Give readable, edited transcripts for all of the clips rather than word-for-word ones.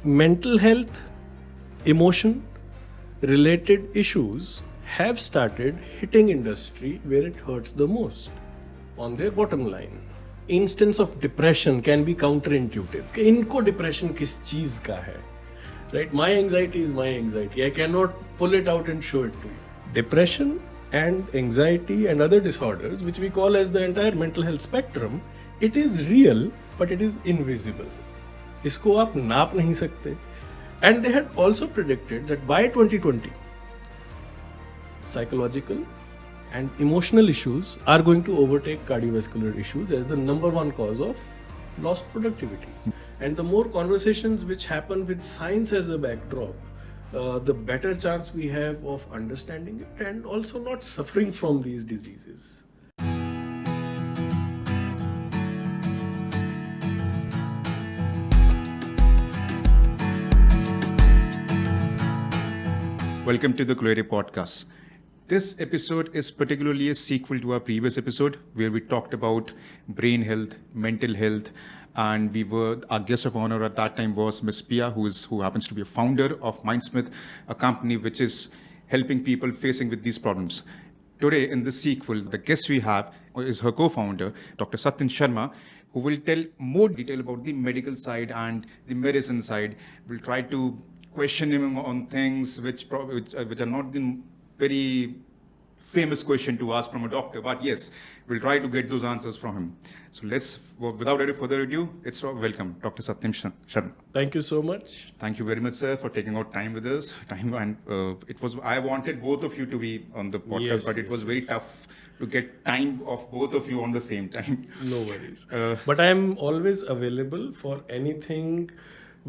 mental health, emotion related issues have started hitting industry where it hurts the most, on their bottom line. Instance of depression can be counterintuitive. कि इनको depression किस चीज का है? Right? My anxiety is my anxiety. I cannot pull it out and show it to you. Depression and anxiety and other disorders, which we call as the entire mental health spectrum, it is real, but it is invisible. इसको आप नाप नहीं सकते. And they had also predicted that by 2020, psychological and emotional issues are going to overtake cardiovascular issues as the number one cause of lost productivity. And the more conversations which happen with science as a backdrop, the better chance we have of understanding it and also not suffering from these diseases. Welcome to the Collative Podcast. This episode is particularly a sequel to our previous episode where we talked about brain health, mental health, and our guest of honor at that time was Ms. Pia, who happens to be a founder of MindSmith, a company which is helping people facing with these problems. Today, in this sequel, the guest we have is her co-founder, Dr. Satyen Sharma, who will tell more detail about the medical side and the medicine side. We'll try to question him on things which are not the very famous question to ask from a doctor, but yes, we'll try to get those answers from him. So without any further ado, let's welcome Dr. Satyen Sharma. Thank you so much. Thank you very much, sir, for taking out time with us. I wanted both of you to be on the podcast, but it was very tough to get time of both of you on the same time. No worries. But I'm always available for anything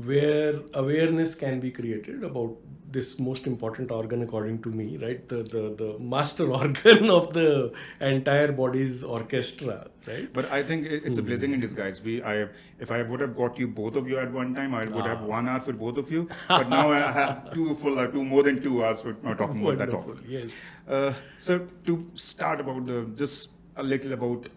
where awareness can be created about this most important organ according to me, right? The master organ of the entire body's orchestra, right? But I think it's a blessing in disguise. If I would have got you both of you at one time, I would have 1 hour for both of you. But now I have more than 2 hours for talking about that topic. Yes. So to start just a little about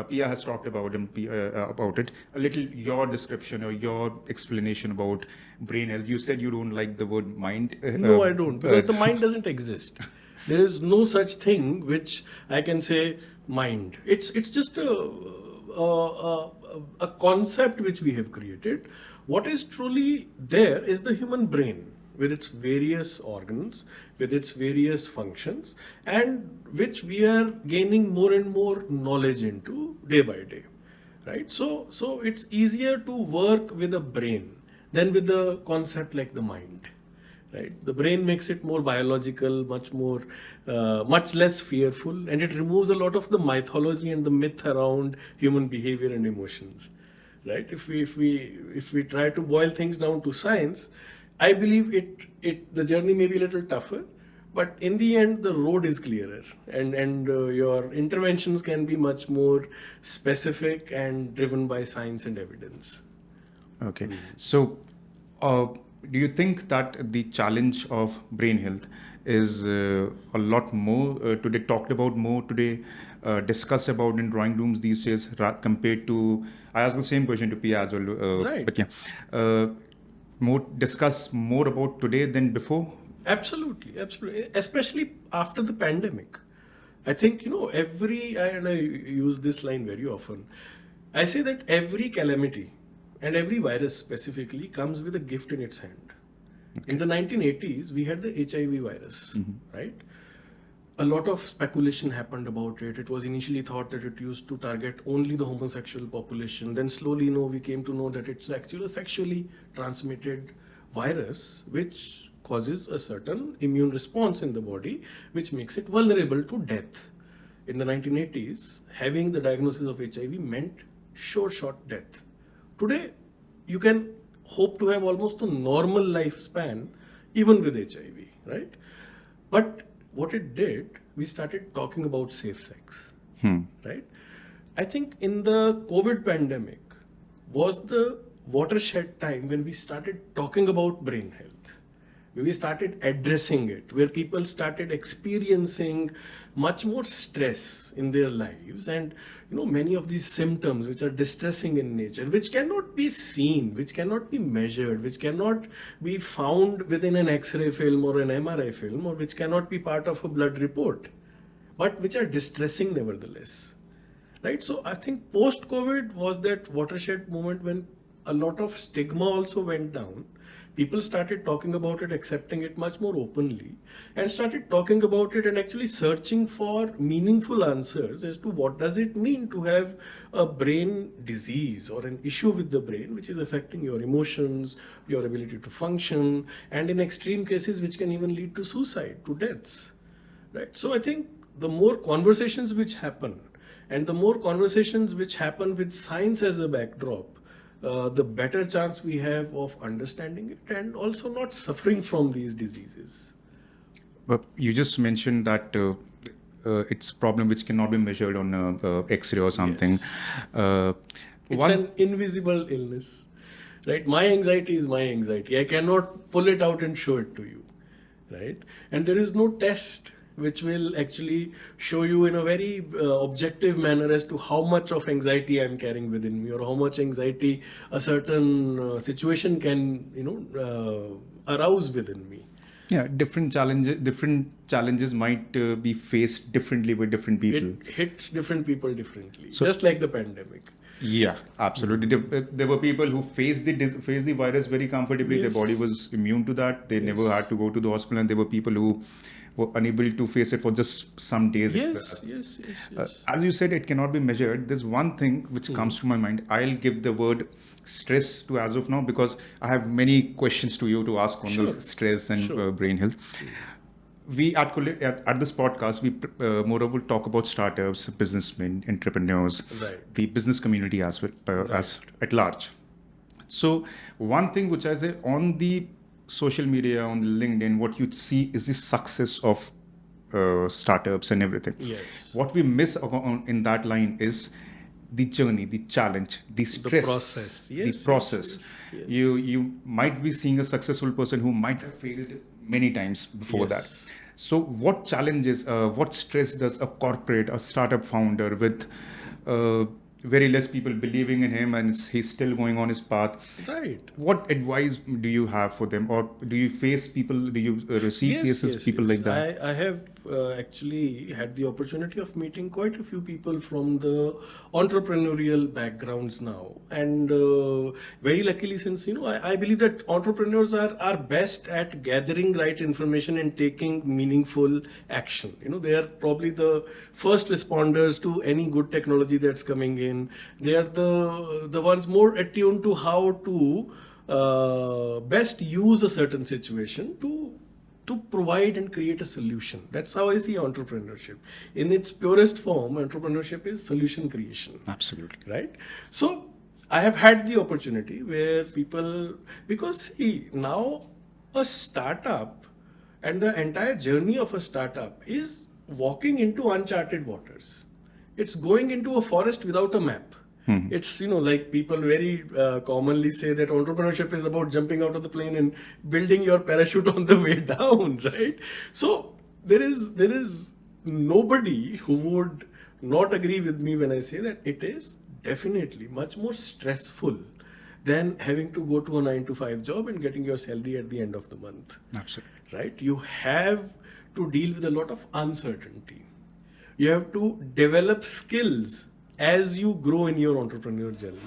Pia has talked about it. A little your description or your explanation about brain health. You said you don't like the word mind. No, I don't, because the mind doesn't exist. There is no such thing which I can say mind. It's just a concept which we have created. What is truly there is the human brain, with its various organs, with its various functions, and which we are gaining more and more knowledge into day by day, right? So it's easier to work with a brain than with a concept like the mind, right? The brain makes it more biological, much less fearful, and it removes a lot of the mythology and the myth around human behavior and emotions, right? If we try to boil things down to science, I believe the journey may be a little tougher, but in the end, the road is clearer, and your interventions can be much more specific and driven by science and evidence. Okay. So, do you think that the challenge of brain health is a lot more today talked about more today, discussed about in drawing rooms these days compared to? I asked the same question to Pia as well. Right. But yeah. Discuss more about today than before? Absolutely. Especially after the pandemic. I think, and I use this line very often, I say that every calamity and every virus specifically comes with a gift in its hand. Okay. In the 1980s, we had the HIV virus, right? A lot of speculation happened about it. It was initially thought that it used to target only the homosexual population. Then slowly, we came to know that it's actually a sexually transmitted virus which causes a certain immune response in the body, which makes it vulnerable to death. In the 1980s, having the diagnosis of HIV meant short death. Today, you can hope to have almost a normal lifespan even with HIV, right? But what it did, we started talking about safe sex, right? I think in the COVID pandemic was the watershed time when we started talking about brain health, where we started addressing it, where people started experiencing much more stress in their lives, and many of these symptoms which are distressing in nature, which cannot be seen, which cannot be measured, which cannot be found within an X-ray film or an MRI film, or which cannot be part of a blood report, but which are distressing nevertheless. Right? So I think post-COVID was that watershed moment when a lot of stigma also went down. People started talking about it, accepting it much more openly, and started talking about it and actually searching for meaningful answers as to what does it mean to have a brain disease or an issue with the brain which is affecting your emotions, your ability to function, and in extreme cases which can even lead to suicide, to deaths. Right? So I think the more conversations which happen, and the more conversations which happen with science as a backdrop, the better chance we have of understanding it and also not suffering from these diseases. But you just mentioned that it's a problem which cannot be measured on X-ray or something. Yes. It's an invisible illness, right? My anxiety is my anxiety. I cannot pull it out and show it to you, right? And there is no test which will actually show you in a very objective manner as to how much of anxiety I'm carrying within me, or how much anxiety a certain situation can, arouse within me. Yeah, different challenges might be faced differently with different people. It hits different people differently, just like the pandemic. Yeah, absolutely. There were people who faced the virus very comfortably. Yes. Their body was immune to that. They never had to go to the hospital, and there were people who were unable to face it for just some days. Yes. As you said, it cannot be measured. There's one thing which comes to my mind. I'll give the word stress to as of now, because I have many questions to you to ask on the stress and brain health. We at this podcast, we moreover talk about startups, businessmen, entrepreneurs, Right. the business community as well, as at large. So one thing which I say on the social media, on LinkedIn, what you see is the success of startups and everything. Yes. What we miss in that line is the journey, the challenge, the stress, process. the Yes, process. yes. You might be seeing a successful person who might have failed many times before that. So what challenges, what stress does a corporate, a startup founder with very less people believing in him and he's still going on his path? Right. What advice do you have for them, or do you face people, do you receive cases, people like that? I have actually had the opportunity of meeting quite a few people from the entrepreneurial backgrounds now, and very luckily, since I believe that entrepreneurs are best at gathering right information and taking meaningful action. They are probably the first responders to any good technology that's coming in. They are the ones more attuned to how to best use a certain situation to provide and create a solution. That's how I see entrepreneurship. In its purest form, entrepreneurship is solution creation. Absolutely. Right? So I have had the opportunity where people, because see, now a startup and the entire journey of a startup is walking into uncharted waters. It's going into a forest without a map. It's, like people very commonly say that entrepreneurship is about jumping out of the plane and building your parachute on the way down, right? So there is nobody who would not agree with me when I say that it is definitely much more stressful than having to go to a 9-to-5 job and getting your salary at the end of the month. Absolutely. Right? You have to deal with a lot of uncertainty. You have to develop skills as you grow in your entrepreneurial journey.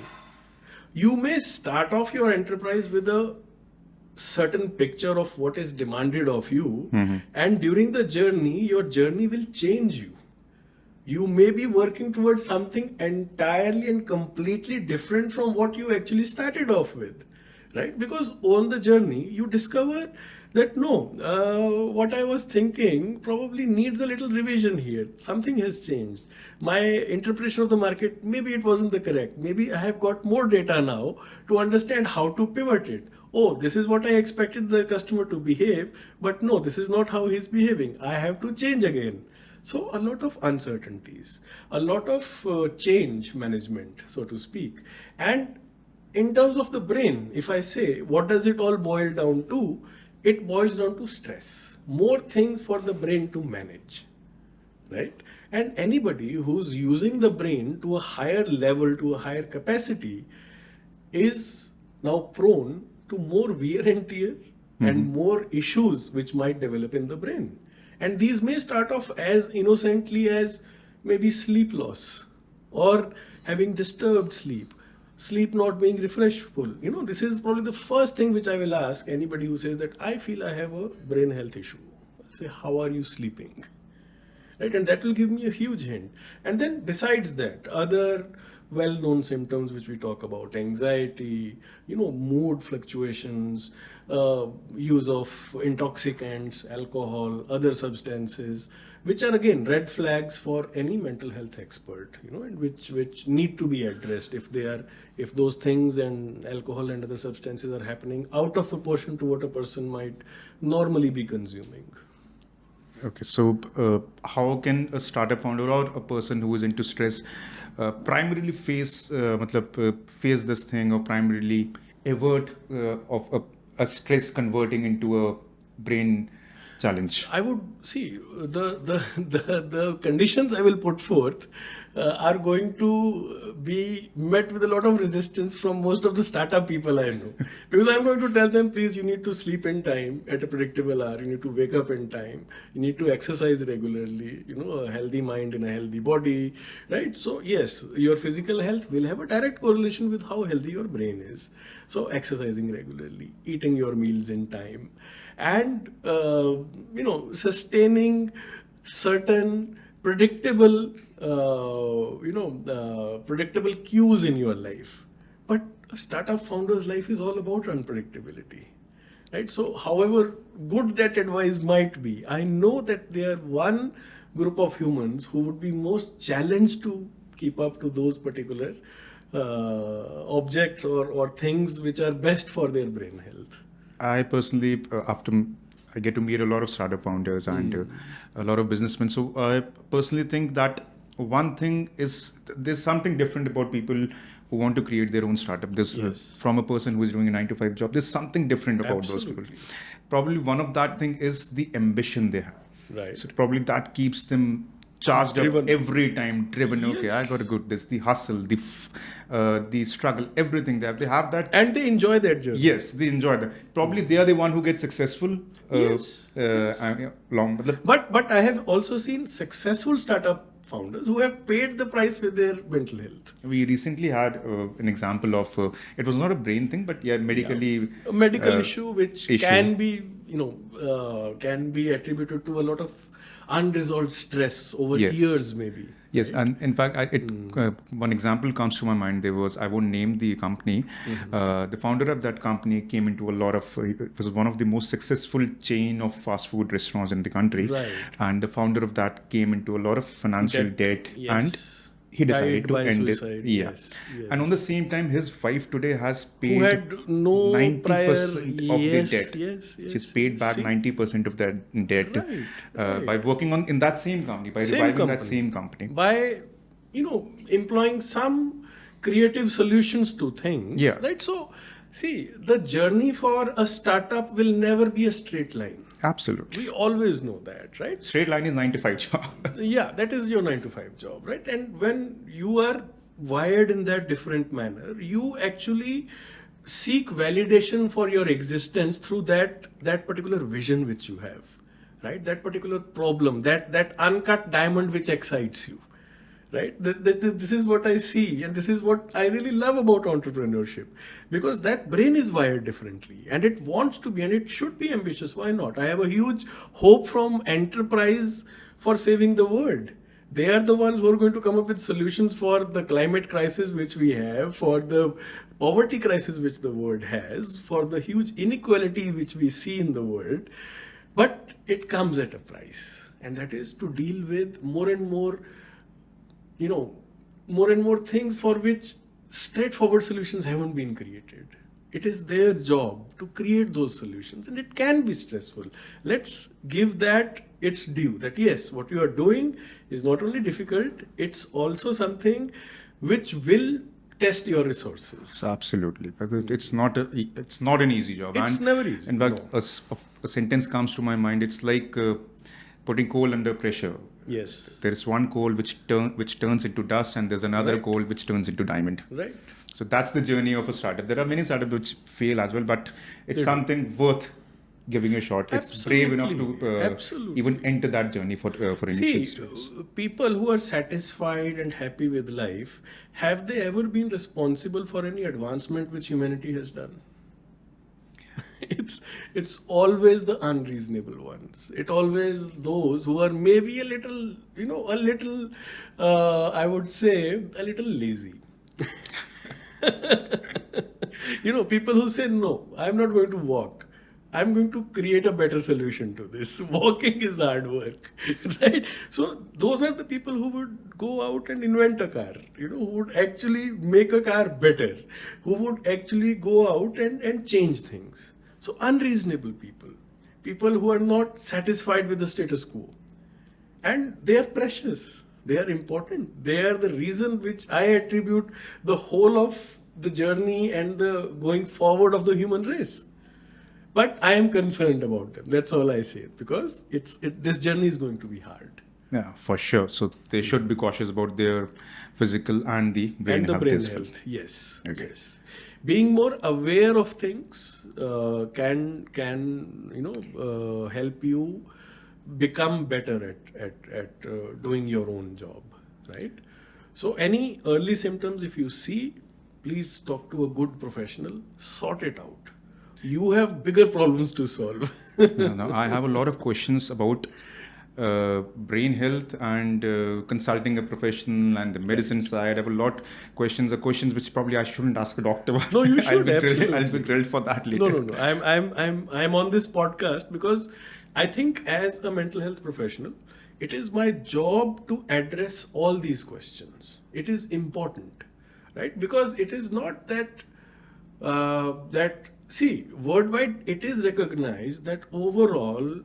You may start off your enterprise with a certain picture of what is demanded of you, and during the journey, your journey will change you. You may be working towards something entirely and completely different from what you actually started off with, right? Because on the journey, you discover that what I was thinking probably needs a little revision here. Something has changed. My interpretation of the market, maybe it wasn't the correct. Maybe I have got more data now to understand how to pivot it. Oh, this is what I expected the customer to behave, but no, this is not how he's behaving. I have to change again. So a lot of uncertainties, a lot of change management, so to speak. And in terms of the brain, if I say, what does it all boil down to? it boils down to stress. More things for the brain to manage, right? And anybody who's using the brain to a higher level, to a higher capacity, is now prone to more wear and tear and more issues which might develop in the brain. And these may start off as innocently as maybe sleep loss or having disturbed sleep not being refreshful. This is probably the first thing which I will ask anybody who says that I feel I have a brain health issue. I'll say, how are you sleeping? Right? And that will give me a huge hint. And then besides that, other well-known symptoms which we talk about, anxiety, mood fluctuations, use of intoxicants, alcohol, other substances, which are again red flags for any mental health expert, and which need to be addressed if those things and alcohol and other substances are happening out of proportion to what a person might normally be consuming. Okay, so how can a startup founder or a person who is into stress primarily face this thing, or primarily avert of a stress converting into a brain challenge? I would see the conditions I will put forth are going to be met with a lot of resistance from most of the startup people I know, because I'm going to tell them, please, you need to sleep in time at a predictable hour, you need to wake up in time, you need to exercise regularly, a healthy mind in a healthy body, right? So yes, your physical health will have a direct correlation with how healthy your brain is. So exercising regularly, eating your meals in time, and sustaining certain predictable predictable cues in your life. But a startup founder's life is all about unpredictability, right? So however good that advice might be, I know that there are one group of humans who would be most challenged to keep up to those particular objects or things which are best for their brain health. I personally, I get to meet a lot of startup founders and a lot of businessmen. So I personally think that one thing is there's something different about people who want to create their own startup. There's from a person who is doing a 9-to-5 job. There's something different about those people. Probably one of that thing is the ambition they have. Right. So probably that keeps them charged up every time, driven. Yes. Okay, I got to go to this. The hustle, the struggle, everything they have. They have that, and they enjoy that journey. Yes, they enjoy that. Probably they are the one who gets successful. Long, but I have also seen successful startup founders who have paid the price with their mental health. We recently had an example of it was not a brain thing, but a medical issue which can be attributed to a lot of unresolved stress over years, maybe. Yes, right? And in fact, one example comes to my mind. I won't name the company. The founder of that company came into a lot of, it was one of the most successful chain of fast food restaurants in the country. Right. And the founder of that came into a lot of financial debt and he decided to end suicide. it. Yes. And on the same time, his wife today has paid who had no 90% of the debt. Yes. She's paid back 90% of that debt by working in that same company, by reviving that same company. By, employing some creative solutions to things. Yeah. Right? So, see, the journey for a startup will never be a straight line. Absolutely. We always know that, right? Straight line is 9-to-5 job. Yeah, that is your 9-to-5 job, right? And when you are wired in that different manner, you actually seek validation for your existence through that particular vision which you have, right? That particular problem, that uncut diamond which excites you, right? This is what I see, and this is what I really love about entrepreneurship, because that brain is wired differently and it wants to be, and it should be ambitious. Why not? I have a huge hope from enterprise for saving the world. They are the ones who are going to come up with solutions for the climate crisis which we have, for the poverty crisis which the world has, for the huge inequality which we see in the world. But it comes at a price, and that is to deal with more and more things for which straightforward solutions haven't been created. It is their job to create those solutions, and it can be stressful. Let's give that its due, that yes, what you are doing is not only difficult, it's also something which will test your resources. So absolutely. But it's not an easy job. It's never easy. In fact, No. a sentence comes to my mind. It's like putting coal under pressure. Yes. There is one coal which turns into dust, and there's another Right. coal which turns into diamond. Right. So that's the journey of a startup. There are many startups which fail as well, but it's They do. something worth giving a shot. It's brave enough to Absolutely. even enter that journey for initial See, stages. people who are satisfied and happy with life, have they ever been responsible for any advancement which humanity has done? It's always the unreasonable ones. It always those who are maybe a little, I would say, a little lazy. People who say, no, I'm not going to walk. I'm going to create a better solution to this. Walking is hard work, right? So those are the people who would go out and invent a car, who would actually make a car better, who would actually go out and change things. So unreasonable people who are not satisfied with the status quo. And they are precious. They are important. They are the reason which I attribute the whole of the journey and the going forward of the human race. But I am concerned about them. That's all I say. Because this journey is going to be hard. Yeah, for sure. So they should be cautious about their physical and the brain And the health brain as well. health. Yes. Okay. Yes. Being more aware of things can help you become better at doing your own job, right? So any early symptoms, if you see, please talk to a good professional, sort it out. You have bigger problems to solve. No, I have a lot of questions about brain health and consulting a professional and the medicine side. I have a lot questions which probably I shouldn't ask a doctor. No, you I'll should, be absolutely. I'll be grilled for that later. No. I'm on this podcast because I think as a mental health professional, it is my job to address all these questions. It is important, right? Because it is not that worldwide it is recognized that overall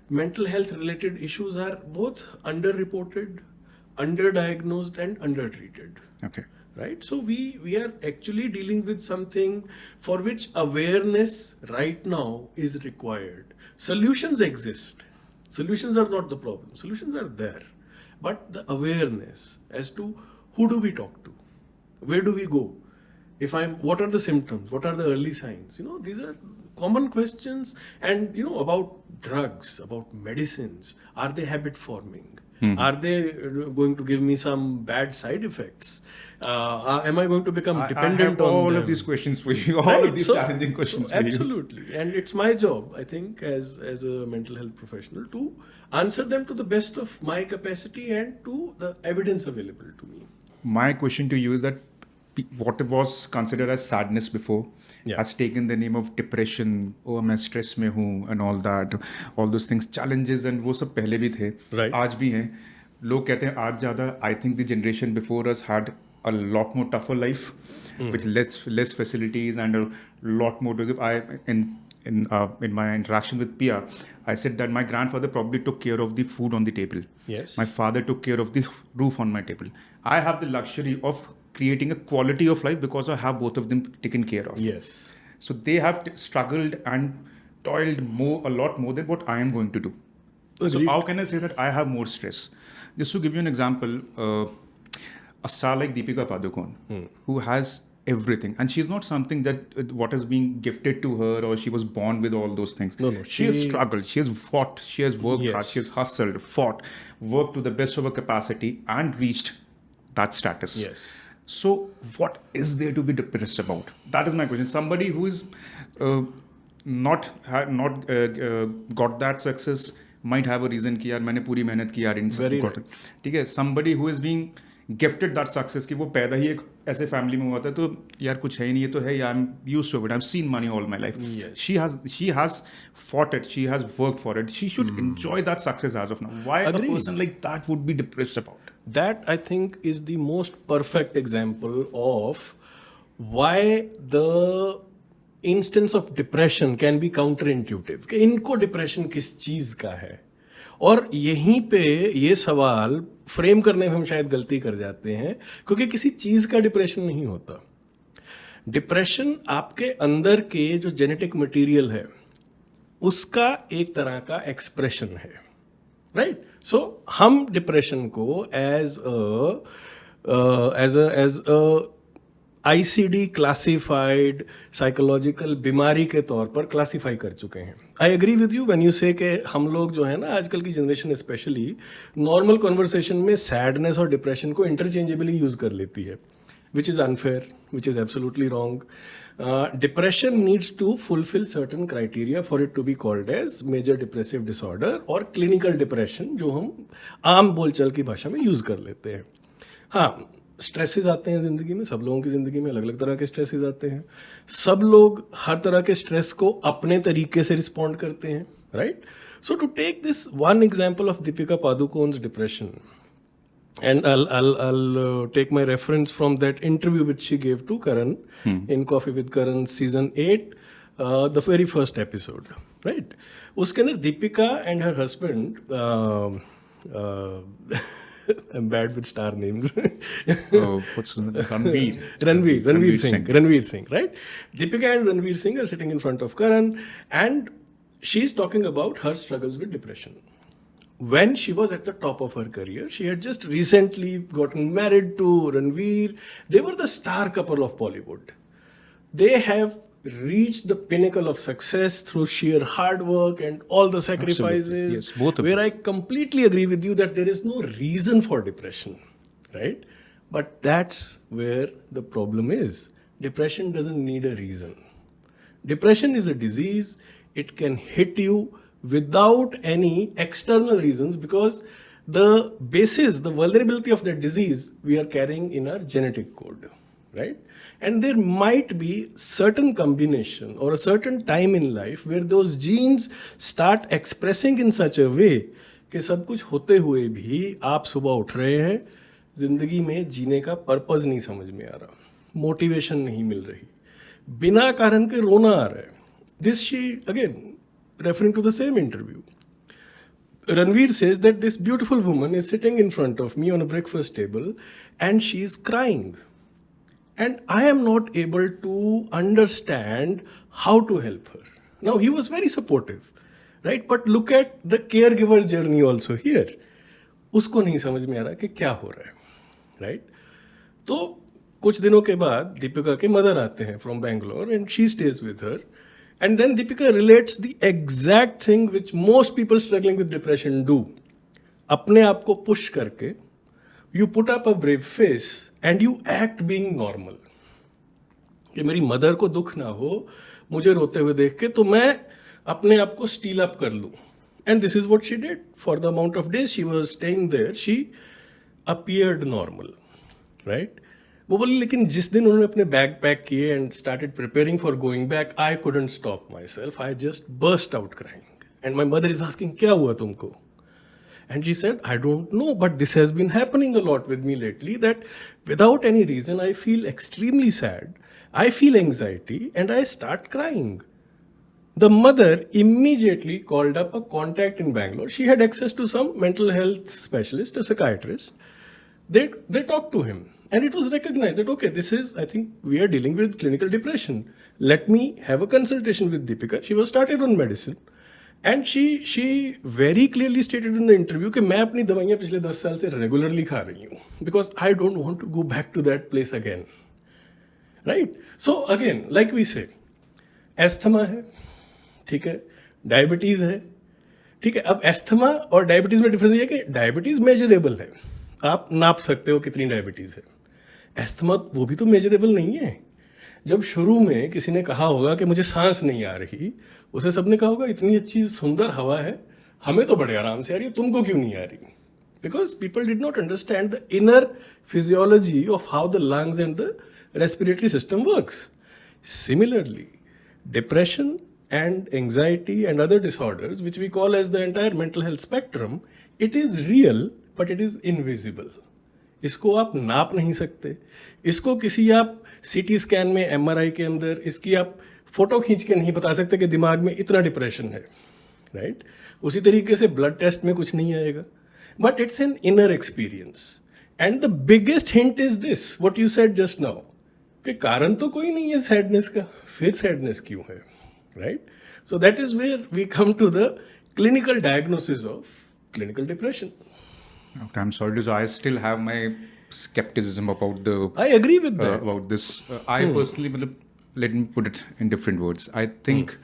mental health related issues are both underreported, underdiagnosed, and undertreated. Okay. Right? So we are actually dealing with something for which awareness right now is required. Solutions exist. Solutions are not the problem. Solutions are there. But the awareness as to who do we talk to? Where do we go? What are the symptoms? What are the early signs? These are common questions. And, about drugs, about medicines. Are they habit forming? Are they going to give me some bad side effects? Am I going to become dependent I have on all them? of these questions for you. All Right, of these so- challenging questions so for you. absolutely. And it's my job, I think, as a mental health professional to answer them to the best of my capacity and to the evidence available to me. My question to you is that what was considered as sadness before Yeah. has taken the name of depression. Oh, मैं stress में हूँ and all that, all those things, challenges and वो सब पहले भी थे, Right. आज भी हैं. लोग कहते हैं आज ज़्यादा. I think the generation before us had a lot more tougher life with less facilities and a lot more to give. In my interaction with Pia, I said that my grandfather probably took care of the food on the table. Yes. My father took care of the roof on my table. I have the luxury of creating a quality of life because I have both of them taken care of. Yes. So they have struggled and toiled a lot more than what I am going to do. So Agreed. how can I say that I have more stress? Just to give you an example, a star like Deepika Padukone, who has everything, and she's not something that what is being gifted to her or she was born with all those things. No, She has struggled, she has fought, she has worked hard, Yes. she has hustled, fought, worked to the best of her capacity and reached that status. Yes. So what is there to be depressed about? That is my question. Somebody who is not got that success might have a reason कि यार मैंने पूरी मेहनत की यार इन सब Very got it. ठीक है. Somebody who is being gifted that success कि वो पैदा ही एक ऐसे फैमिली में हुआ था तो यार कुछ है ही नहीं, ये तो है यार, I'm used to it, I've seen money all my life. Yes. She has fought it, she has worked for it, she should enjoy that success as of now. Why Agreed. a person like that would be depressed about? That, I think, is the most perfect example of why the instance of depression can be counterintuitive. कि इनको depression किस चीज का है और यहीं पे ये सवाल फ्रेम करने में हम शायद गलती कर जाते हैं, क्योंकि किसी चीज़ का डिप्रेशन नहीं होता। डिप्रेशन आपके अंदर के जो जेनेटिक मटेरियल है उसका एक तरह का एक्सप्रेशन है, राइट? सो हम डिप्रेशन को as a ICD classified psychological बीमारी के तौर पर क्लासिफाई कर चुके हैं। I agree with you when you say कि हम लोग जो है ना, आजकल की जनरेशन स्पेशली नॉर्मल कन्वर्सेशन में सैडनेस और डिप्रेशन को इंटरचेंजेबली यूज कर लेती है, which is unfair, which is absolutely wrong. Depression needs to fulfill certain criteria for it to be called as major depressive disorder और clinical depression, जो हम आम बोलचाल की भाषा में यूज कर लेते हैं। हाँ, स्ट्रेसेस आते हैं ज़िंदगी में, सब लोगों की ज़िंदगी में अलग अलग तरह के स्ट्रेसेस आते हैं। सब लोग हर तरह के स्ट्रेस को अपने तरीके से रिस्पॉन्ड करते हैं, right? So to take this one example of Deepika Padukone's depression, and I'll take my reference from that interview which she gave to Karan in Coffee with Karan season 8, the very first episode, right? उसके अंदर Deepika and her husband, I'm bad with star names. What's his name? Ranveer. Ranveer Singh, right? Deepika and Ranveer Singh are sitting in front of Karan, and she's talking about her struggles with depression. When she was at the top of her career, she had just recently gotten married to Ranveer. They were the star couple of Bollywood. They have reached the pinnacle of success through sheer hard work and all the sacrifices. Absolutely. Yes, both of where them. I completely agree with you that there is no reason for depression, right? But that's where the problem is. Depression doesn't need a reason. Depression is a disease. It can hit you without any external reasons, because the basis, the vulnerability of the disease we are carrying in our genetic code, right? And there might be certain combination or a certain time in life where those genes start expressing in such a way कि सब कुछ होते हुए भी आप सुबह उठ रहे हैं, जिंदगी में जीने का पर्पस नहीं समझ में आ रहा, मोटिवेशन नहीं मिल रही, बिना कारण के रोना आ रहा है. This she again referring to the same interview. Ranveer says that this beautiful woman is sitting in front of me on a breakfast table and she is crying. And I am not able to understand how to help her. Now, he was very supportive, right? But look at the caregiver's journey also here. उसको नहीं समझ में आ रहा कि क्या हो रहा है, right? तो कुछ दिनों के बाद दीपिका के मदर आते हैं from Bangalore and she stays with her. And then Deepika relates the exact thing which most people struggling with depression do. अपने आप को push करके, you put up a brave face and you act being normal. कि मेरी mother को दुख ना हो मुझे रोते हुए देख के, तो मैं अपने आप को स्टील अप कर लूँ. And this is what she did. For the amount of days she was staying there, she appeared normal, right? वो बोली लेकिन जिस दिन उन्होंने अपने बैग पैक किए and started preparing for going back, I couldn't stop myself, I just burst out crying and my mother is asking क्या हुआ तुमको, and she said I don't know but this has been happening a lot with me lately that without any reason I feel extremely sad, I feel anxiety and I start crying. The mother immediately called up a contact in Bangalore. She had access to some mental health specialist, a psychiatrist. They talked to him and it was recognized that, okay, this is, I think we are dealing with clinical depression. Let me have a consultation with Deepika. She was started on medicine and she very clearly stated in the interview कि मैं अपनी दवाइयाँ पिछले 10 साल से regularly खा रही हूँ because I don't want to go back to that place again. Right? So again, like we said, asthma है, ठीक है, डायबिटीज है, ठीक है. अब एस्थमा और डायबिटीज में डिफरेंस ये है कि डायबिटीज मेजरेबल है, आप नाप सकते हो कितनी डायबिटीज है. एस्थमा वो भी तो मेजरेबल नहीं है. जब शुरू में किसी ने कहा होगा कि मुझे सांस नहीं आ रही, उसे सबने कहा होगा इतनी अच्छी सुंदर हवा है, हमें तो बड़े आराम से आ रही है, तुमको क्यों नहीं आ रही? Because people did not understand the inner physiology of how the lungs and the respiratory system works. Similarly, depression and anxiety and other disorders, which we call as the entire mental health spectrum, it is real, but it is invisible. इसको आप नाप नहीं सकते, इसको किसी आप CT scan में, MRI के अंदर इसकी आप फोटो खींच के नहीं बता सकते कि दिमाग में इतना डिप्रेशन है. राइट? उसी तरीके से ब्लड टेस्ट में कुछ नहीं आएगा, but it's an inner experience. And the biggest hint is this, what you said just now, कि कारण तो कोई नहीं है सैडनेस का, फिर सैडनेस क्यों है, right? So that is where we come to the clinical diagnosis of clinical depression. Okay, I'm sorry to say, I still have my skepticism about the. I agree with that. About this. I personally, let me put it in different words. I think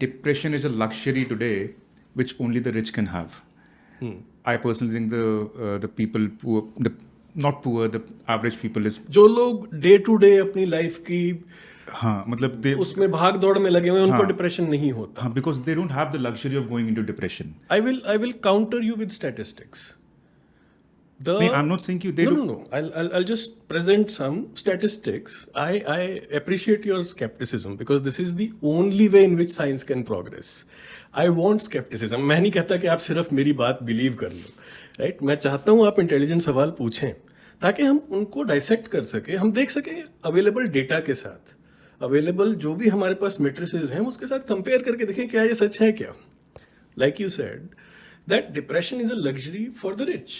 depression is a luxury today, which only the rich can have. I personally think the people poor, not poor, the average people is. जो लोग day to day अपनी life की हाँ, मतलब उसमें भाग दौड़ में लगे हुए, उनको डिप्रेशन नहीं होता. हाँ, because they don't have the luxury of going into depression. I will counter you with statistics. I'm not saying you. No. I'll just present some statistics. I appreciate your skepticism because this is the only way in which science can progress. I want skepticism. मैं नहीं कहता कि आप सिर्फ मेरी बात believe कर लो, right? मैं चाहता हूँ आप इंटेलिजेंट सवाल पूछें ताकि हम उनको डाइसेक्ट कर सके, हम देख सके अवेलेबल डेटा के साथ, अवेलेबल जो भी हमारे पास मेट्रिसेस हैं उसके साथ कंपेयर करके देखें क्या ये सच है क्या. Like you said that depression is a luxury for the rich,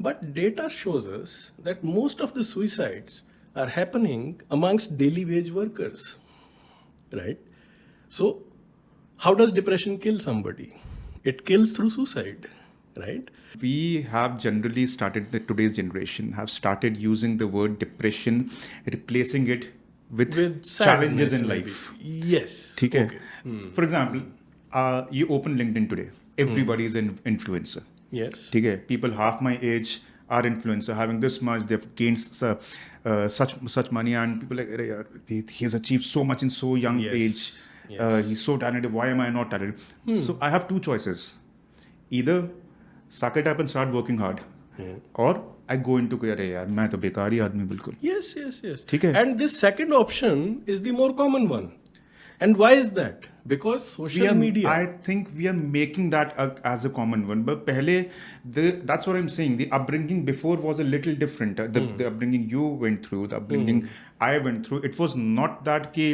but data shows us that most of the suicides are happening amongst daily wage workers, right? So how does depression kill somebody? It kills through suicide, right? We have generally started, today's generation have started using the word depression, replacing it with challenges in life. Yes. Okay. For example, you open LinkedIn today. Everybody is an influencer. Yes. Okay. People half my age are influencer, having this much, they've gained such money, and people like, he's achieved so much in so young age. Yes. He's so talented. Why am I not talented? So I have two choices. Either suck it up and start working hard, or I go into अरे यार मैं तो बेकार ही आदमी बिल्कुल. Yes. ठीक है. And this second option is the more common one. And why is that? Because social media. I think we are making that as a common one. But पहले that's what I'm saying. The upbringing before was a little different. The upbringing you went through, the upbringing I went through. It was not that कि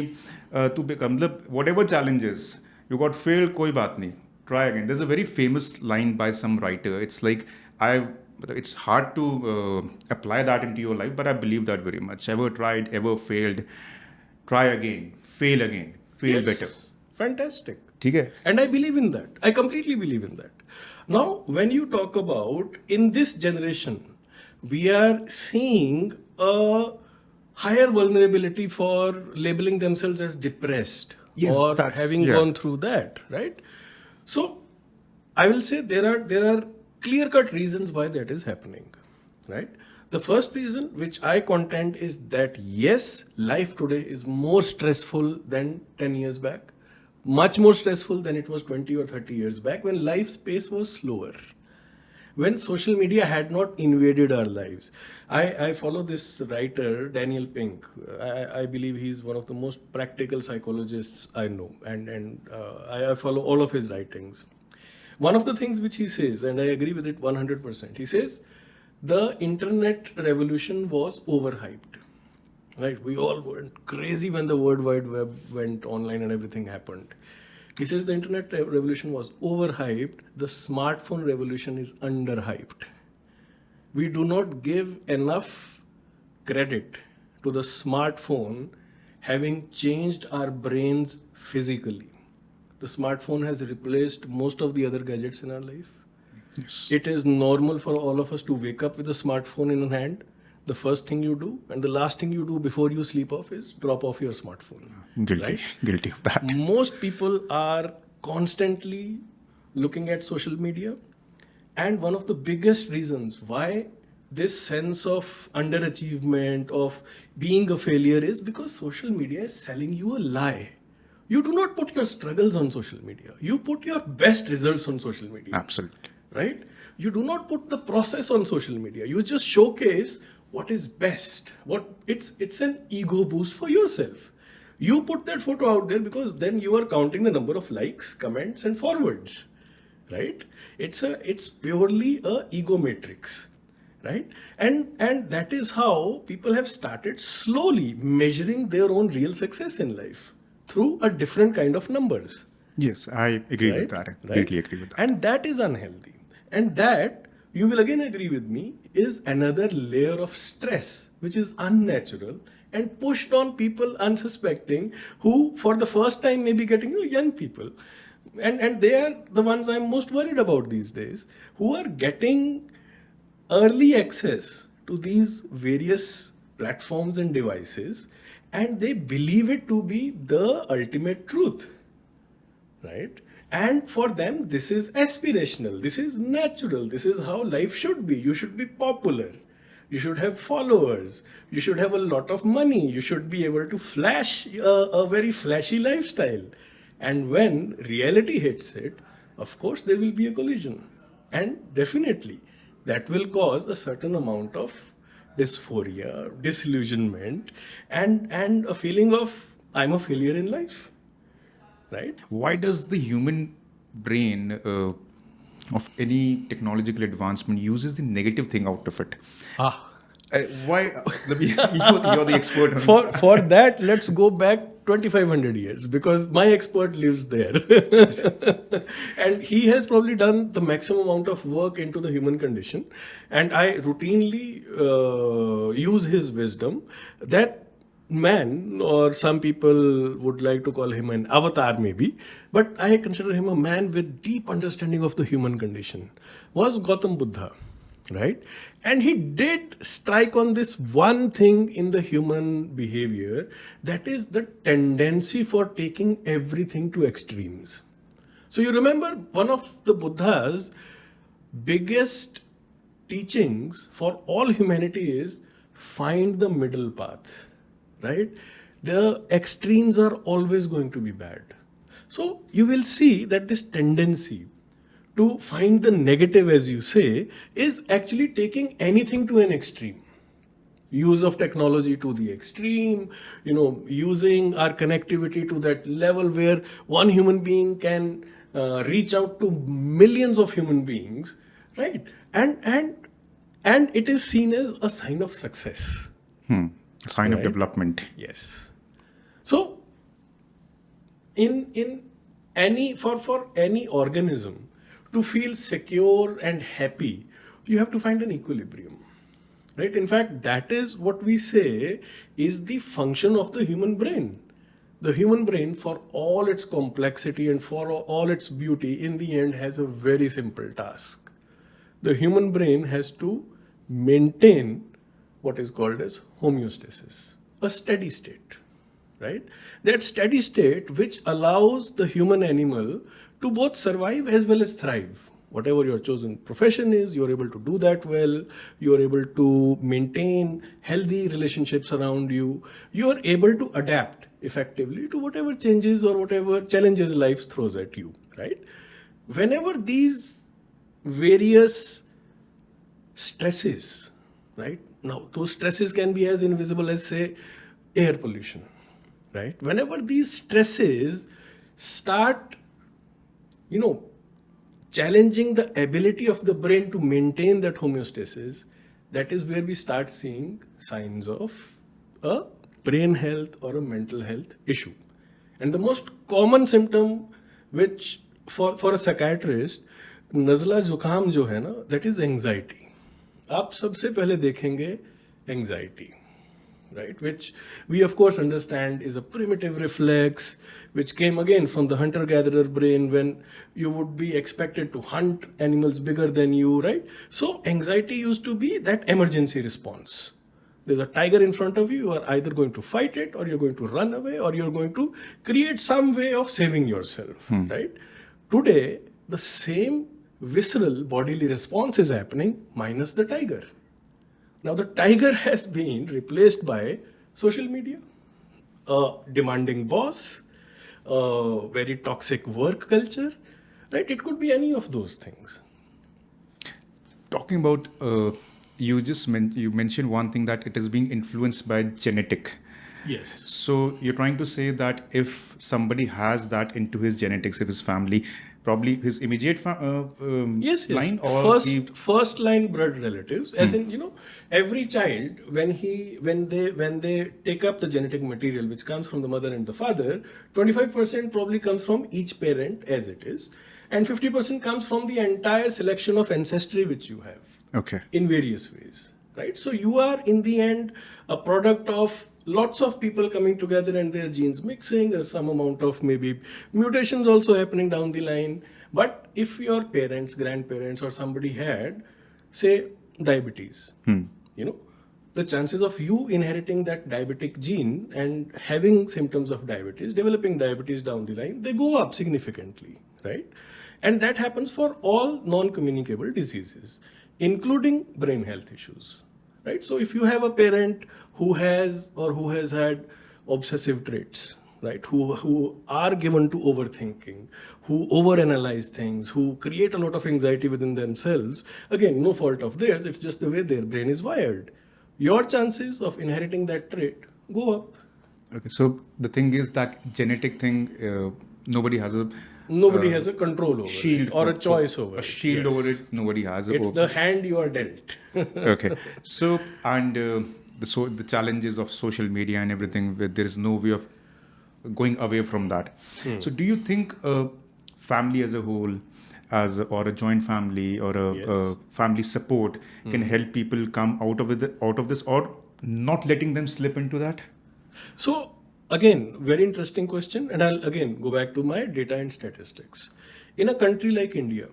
to become whatever challenges you got failed, कोई बात नहीं. Try again. There's a very famous line by some writer. It's like, it's hard to apply that into your life, but I believe that very much. Ever tried, ever failed, try again, fail better. Fantastic. Okay. And I believe in that. I completely believe in that. Now, when you talk about in this generation, we are seeing a higher vulnerability for labeling themselves as depressed or having gone through that, right? So, I will say there are clear-cut reasons why that is happening, right? The first reason, which I contend, is that yes, life today is more stressful than 10 years back, much more stressful than it was 20 or 30 years back when life pace was slower, when social media had not invaded our lives. I follow this writer, Daniel Pink. I believe he's one of the most practical psychologists I know, and I follow all of his writings. One of the things which he says, and I agree with it 100%, he says, the internet revolution was overhyped, right? We all went crazy when the World Wide Web went online and everything happened. He says the internet revolution was overhyped, the smartphone revolution is underhyped. We do not give enough credit to the smartphone having changed our brains physically. The smartphone has replaced most of the other gadgets in our life. Yes. It is normal for all of us to wake up with a smartphone in hand. The first thing you do and the last thing you do before you sleep off is drop off your smartphone. Guilty of that. Most people are constantly looking at social media. And one of the biggest reasons why this sense of underachievement, of being a failure, is because social media is selling you a lie. You do not put your struggles on social media. You put your best results on social media. Absolutely. Right? You do not put the process on social media. You just showcase what is best. It's an ego boost for yourself. You put that photo out there because then you are counting the number of likes, comments, and forwards. Right? It's purely a ego matrix, right? And that is how people have started slowly measuring their own real success in life through a different kind of numbers. Yes, I agree with Right? that. I Right? completely agree with that. And that is unhealthy. And that, you will again agree with me, is another layer of stress, which is unnatural and pushed on people unsuspecting, who for the first time may be getting, young people. And they are the ones I'm most worried about these days, who are getting early access to these various platforms and devices, and they believe it to be the ultimate truth, right? And for them, this is aspirational, this is natural, this is how life should be. You should be popular, you should have followers, you should have a lot of money, you should be able to flash a very flashy lifestyle. And when reality hits it, of course, there will be a collision. And definitely, that will cause a certain amount of dysphoria, disillusionment, and a feeling of I'm a failure in life, right? Why does the human brain of any technological advancement uses the negative thing out of it? Why? You're the expert on For that, let's go back 2500 years, because my expert lives there. And he has probably done the maximum amount of work into the human condition, and I routinely use his wisdom. That man, or some people would like to call him an avatar maybe, but I consider him a man with deep understanding of the human condition, was Gautam Buddha, right? And he did strike on this one thing in the human behavior, that is the tendency for taking everything to extremes. So you remember, one of the Buddha's biggest teachings for all humanity is find the middle path, right? The extremes are always going to be bad. So you will see that this tendency to find the negative, as you say, is actually taking anything to an extreme. Use of technology to the extreme, using our connectivity to that level where one human being can reach out to millions of human beings, right? And it is seen as a sign of success. a sign of Right. development. Yes. So, in any for any organism to feel secure and happy, you have to find an equilibrium, right? In fact, that is what we say is the function of the human brain. The human brain, for all its complexity and for all its beauty, in the end has a very simple task. The human brain has to maintain what is called as homeostasis, a steady state, right? That steady state which allows the human animal to both survive as well as thrive. Whatever your chosen profession is, you're able to do that well, you're able to maintain healthy relationships around you, you're able to adapt effectively to whatever changes or whatever challenges life throws at you, right? Whenever these various stresses, right? Now, those stresses can be as invisible as, say, air pollution, right? Whenever these stresses start, challenging the ability of the brain to maintain that homeostasis, that is where we start seeing signs of a brain health or a mental health issue. And the most common symptom, which for a psychiatrist, नज़ला जुकाम जो है ना, that is anxiety. आप सबसे पहले देखेंगे anxiety, right? Which we of course understand is a primitive reflex, which came again from the hunter-gatherer brain when you would be expected to hunt animals bigger than you, right? So anxiety used to be that emergency response. There's a tiger in front of you, you are either going to fight it, or you're going to run away, or you're going to create some way of saving yourself, right? Today, the same visceral bodily response is happening minus the tiger. Now, the tiger has been replaced by social media, a demanding boss, a very toxic work culture, right? It could be any of those things. Talking about, you mentioned one thing, that it is being influenced by genetic. Yes. So you're trying to say that if somebody has that into his genetics, if his family, probably his immediate Yes. line, or First line blood relatives, as in, every child, when they take up the genetic material which comes from the mother and the father, 25% probably comes from each parent as it is, and 50% comes from the entire selection of ancestry which you have. Okay. In various ways, right? So you are in the end a product of lots of people coming together and their genes mixing, or some amount of maybe mutations also happening down the line. But if your parents, grandparents, or somebody had, say, diabetes, the chances of you inheriting that diabetic gene and having symptoms of diabetes, developing diabetes down the line, they go up significantly, right? And that happens for all non-communicable diseases, including brain health issues, right? So if you have a parent who has had obsessive traits, right, who are given to overthinking, who overanalyze things, who create a lot of anxiety within themselves, again, no fault of theirs, it's just the way their brain is wired. Your chances of inheriting that trait go up. Okay, so the thing is that genetic thing, nobody has a control over shield it, or a choice over it. A shield over it, nobody has. It's the hand you are dealt. Okay. So, and the challenges of social media and everything, where there is no way of going away from that. So do you think family as a whole, or a joint family, or a family support can help people come out of this, or not letting them slip into that? So again, very interesting question, and I'll again go back to my data and statistics. In a country like India,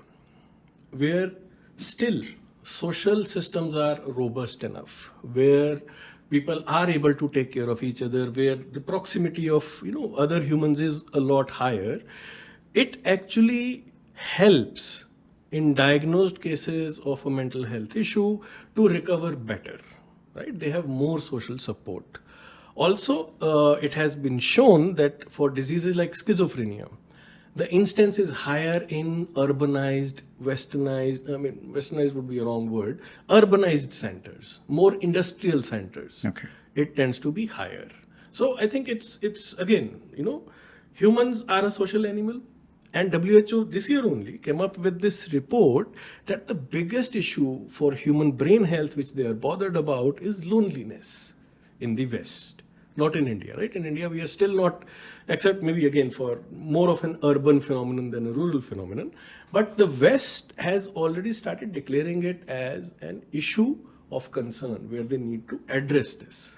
where still social systems are robust enough, where people are able to take care of each other, where the proximity of other humans is a lot higher, it actually helps in diagnosed cases of a mental health issue to recover better, right? They have more social support. Also, it has been shown that for diseases like schizophrenia, the incidence is higher in urbanized, westernized would be a wrong word, urbanized centers, more industrial centers. Okay. It tends to be higher. So I think it's again, humans are a social animal, and WHO this year only came up with this report that the biggest issue for human brain health, which they are bothered about, is loneliness in the West. Not in India, right? In India, we are still not, except maybe again for more of an urban phenomenon than a rural phenomenon. But the West has already started declaring it as an issue of concern where they need to address this,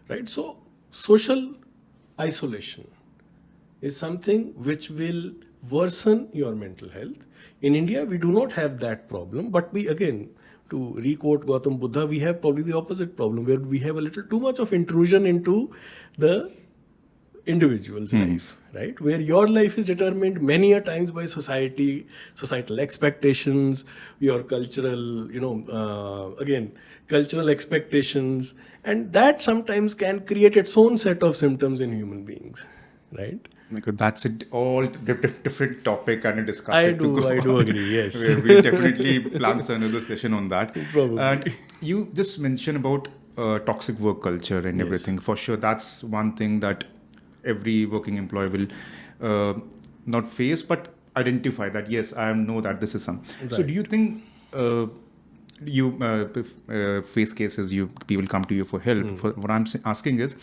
right? So social isolation is something which will worsen your mental health. In India, we do not have that problem, but we again, to re-quote Gautam Buddha, we have probably the opposite problem, where we have a little too much of intrusion into the individual's life, right? Where your life is determined many a times by societal expectations, your cultural, cultural expectations, and that sometimes can create its own set of symptoms in human beings, right? That's it. All different topic and a discussion. I do agree. Yes, we'll definitely plan another session on that. Probably. And you just mentioned about toxic work culture and everything. For sure, that's one thing that every working employee will not face, but identify that. Yes, I know that this is some. Right. So, do you think you face cases? People come to you for help. For what I'm asking is,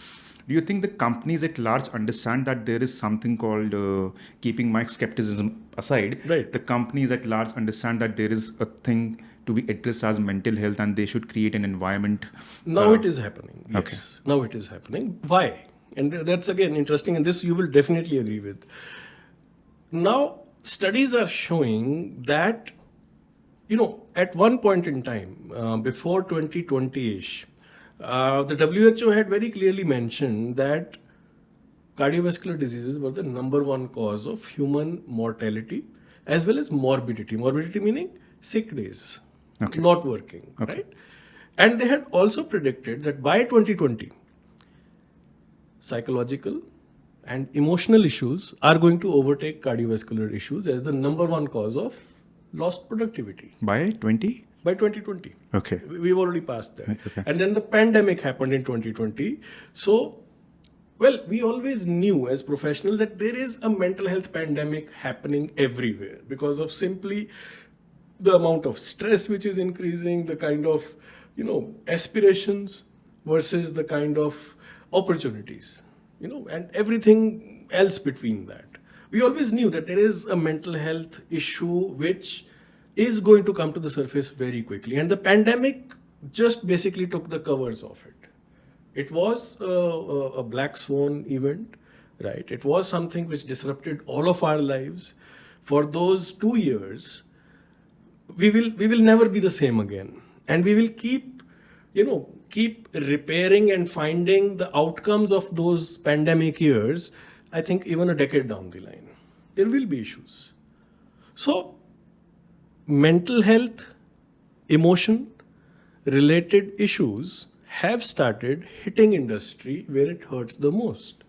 do you think the companies at large understand that there is something called, keeping my skepticism aside, right, the companies at large understand that there is a thing to be addressed as mental health, and they should create an environment? Now it is happening. Yes. Okay. Now it is happening. Why? And that's again interesting, and this you will definitely agree with. Now, studies are showing that, at one point in time, before 2020-ish, the WHO had very clearly mentioned that cardiovascular diseases were the number one cause of human mortality as well as morbidity. Morbidity meaning sick days, not working, right? And they had also predicted that by 2020, psychological and emotional issues are going to overtake cardiovascular issues as the number one cause of lost productivity. By 20? By 2020. Okay. We've already passed that. Okay. And then the pandemic happened in 2020. So Well, we always knew as professionals that there is a mental health pandemic happening everywhere because of simply the amount of stress which is increasing, the kind of, aspirations versus the kind of opportunities, and everything else between that. We always knew that there is a mental health issue which is going to come to the surface very quickly. And the pandemic just basically took the covers off it. It was a black swan event, right? It was something which disrupted all of our lives. For those 2 years, we will never be the same again, and we will keep repairing and finding the outcomes of those pandemic years. I think even a decade down the line, there will be issues. So, mental health, emotion related issues have started hitting industry where it hurts the most,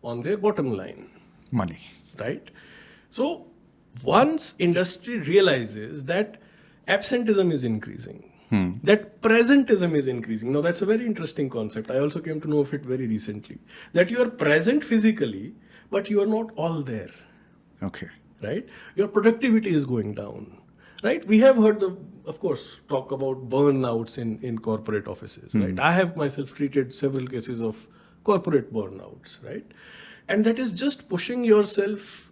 on their bottom line, Money. right? So once industry realizes that absenteeism is increasing, that presentism is increasing. Now that's a very interesting concept. I also came to know of it very recently. That you are present physically, but you are not all there, Okay. right? Your productivity is going down, right? We have heard, of course, talk about burnouts in corporate offices, right? I have myself treated several cases of corporate burnouts, right? And that is just pushing yourself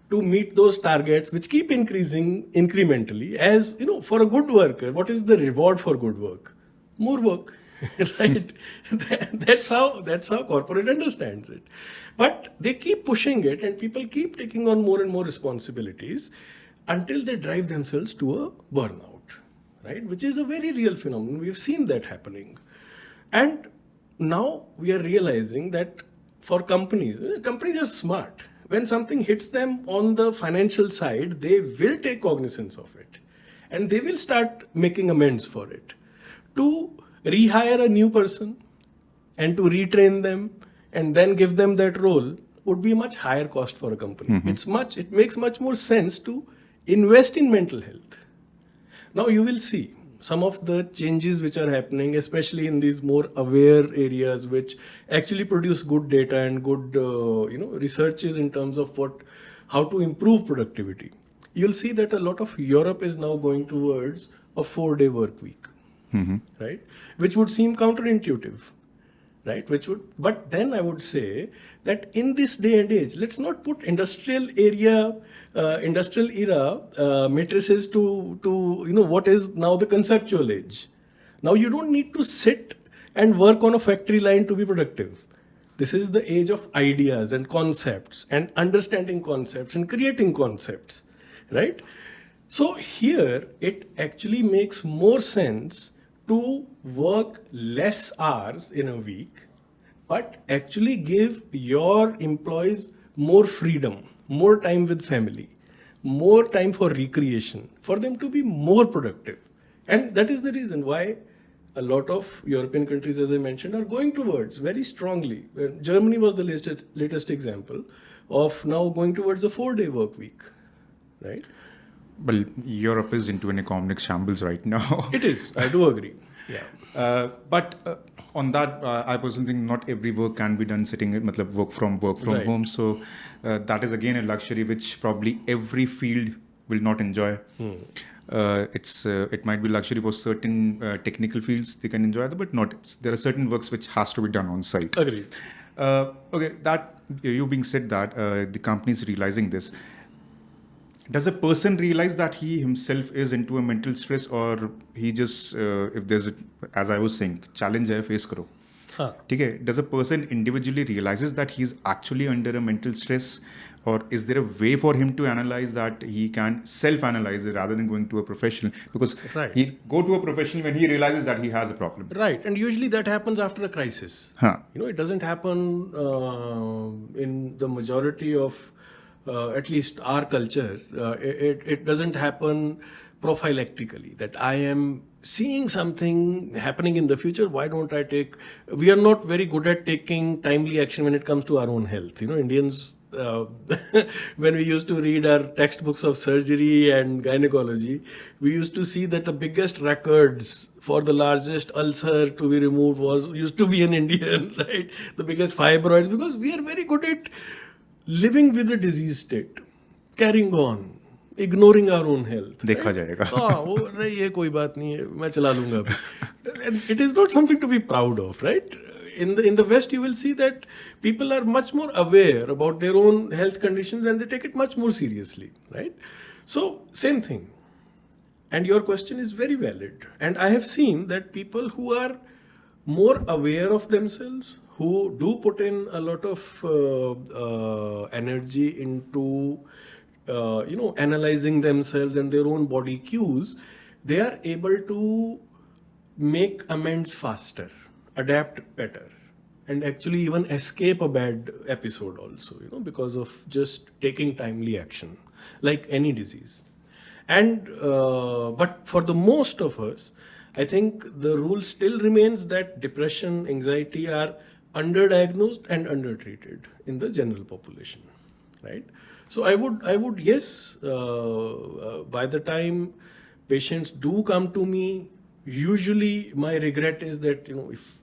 to meet those targets which keep increasing incrementally. As for a good worker, what is the reward for good work? More work. Right? That's how corporate understands it. But they keep pushing it, and people keep taking on more and more responsibilities until they drive themselves to a burnout, right? Which is a very real phenomenon. We've seen that happening. And now we are realizing that for companies are smart. When something hits them on the financial side, they will take cognizance of it, and they will start making amends for it. To rehire a new person and to retrain them and then give them that role would be a much higher cost for a company. It makes much more sense to invest in mental health. Now you will see some of the changes which are happening, especially in these more aware areas, which actually produce good data and good, researches in terms of how to improve productivity. You'll see that a lot of Europe is now going towards a 4-day work week, right? Which would seem counterintuitive, right? But then I would say that in this day and age, let's not put industrial era matrices to what is now the conceptual age. Now you don't need to sit and work on a factory line to be productive. This is the age of ideas and concepts and understanding concepts and creating concepts, right? So here it actually makes more sense to work less hours in a week, but actually give your employees more freedom, more time with family, more time for recreation, for them to be more productive. And that is the reason why a lot of European countries, as I mentioned, are going towards very strongly. Germany was the latest example of now going towards a 4-day work week, right? Well, Europe is into an economic shambles right now. It is. I do agree. Yeah. But on that, I personally think not every work can be done sitting at matlab work from Right. home. So that is again a luxury which probably every field will not enjoy. It might be luxury for certain technical fields they can enjoy, but not. There are certain works which has to be done on site. Agreed. Okay, that you being said that the company is realizing this. Does a person realize that he himself is into a mental stress, or he just if there's a, as I was saying, challenge hai face karo. Huh. ठीक है? Does a person individually realizes that he is actually under a mental stress, or is there a way for him to analyze that he can self-analyze it rather than going to a professional? Because Right. he go to a professional when he realizes that he has a problem. Right. And usually that happens after a crisis. Huh. It doesn't happen in the majority of, at least our culture. It doesn't happen prophylactically, that I am seeing something happening in the future. Why don't I take? We are not very good at taking timely action when it comes to our own health. Indians, when we used to read our textbooks of surgery and gynecology, we used to see that the biggest records for the largest ulcer to be removed used to be an Indian, right? The biggest fibroids, because we are very good at living with the disease state, carrying on, ignoring our own health. देखा जाएगा. हाँ, वो नहीं, ये कोई बात नहीं है, मैं चला लूंगा अभी. And it is not something to be proud of, right? In the West, you will see that people are much more aware about their own health conditions and they take it much more seriously, right? So, same thing. And your question is very valid. And I have seen that people who are more aware of themselves, who do put in a lot of energy into analyzing themselves and their own body cues, they are able to make amends faster, adapt better, and actually even escape a bad episode also, because of just taking timely action, like any disease. And but for the most of us, I think the rule still remains that depression, anxiety are underdiagnosed and undertreated in the general population, right? So I would yes, by the time patients do come to me, usually my regret is that, if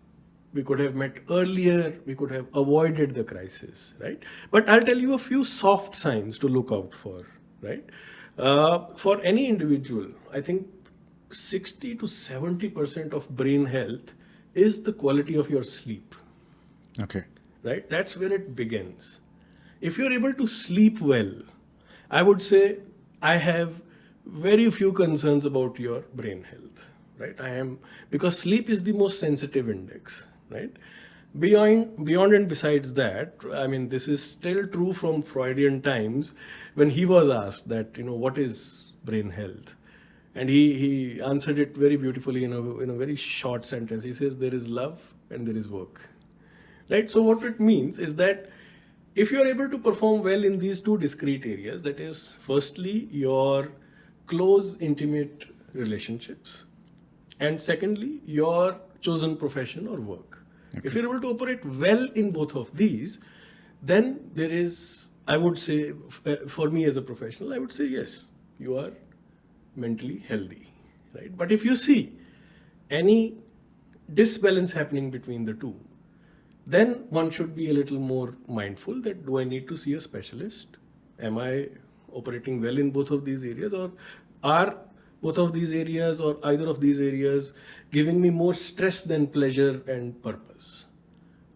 we could have met earlier, we could have avoided the crisis, right? But I'll tell you a few soft signs to look out for, right? For any individual, I think 60 to 70% of brain health is the quality of your sleep. Okay. Right? That's where it begins. If you're able to sleep well, I would say I have very few concerns about your brain health. Right? Because sleep is the most sensitive index. Right? Beyond and besides that, I mean, this is still true from Freudian times when he was asked that, what is brain health? And he answered it very beautifully in a very short sentence. He says, there is love and there is work. Right? So what it means is that if you are able to perform well in these two discrete areas, that is, firstly, your close, intimate relationships, and secondly, your chosen profession or work. Okay. If you're able to operate well in both of these, then there is, I would say, for me as a professional, I would say, yes, you are mentally healthy, right? But if you see any disbalance happening between the two, then one should be a little more mindful that, do I need to see a specialist? Am I operating well in both of these areas, or are both of these areas or either of these areas giving me more stress than pleasure and purpose?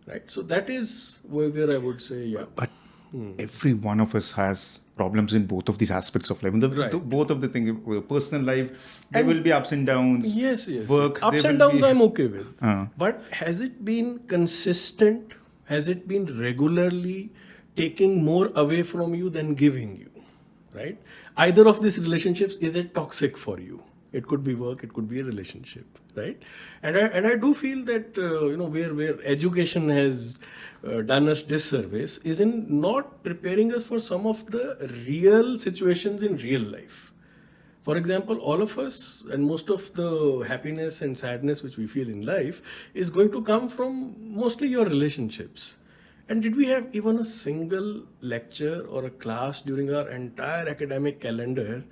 Right? So that is where I would say, yeah. But every one of us has problems in both of these aspects of life. Both of the things, personal life, there will be ups and downs. Yes. Work, ups and downs I'm okay with. But has it been consistent? Has it been regularly taking more away from you than giving you? Right? Either of these relationships, is it toxic for you? It could be work, it could be a relationship, right? And I do feel that where education has done us disservice is in not preparing us for some of the real situations in real life. For example, all of us and most of the happiness and sadness which we feel in life is going to come from mostly your relationships. And did we have even a single lecture or a class during our entire academic calendar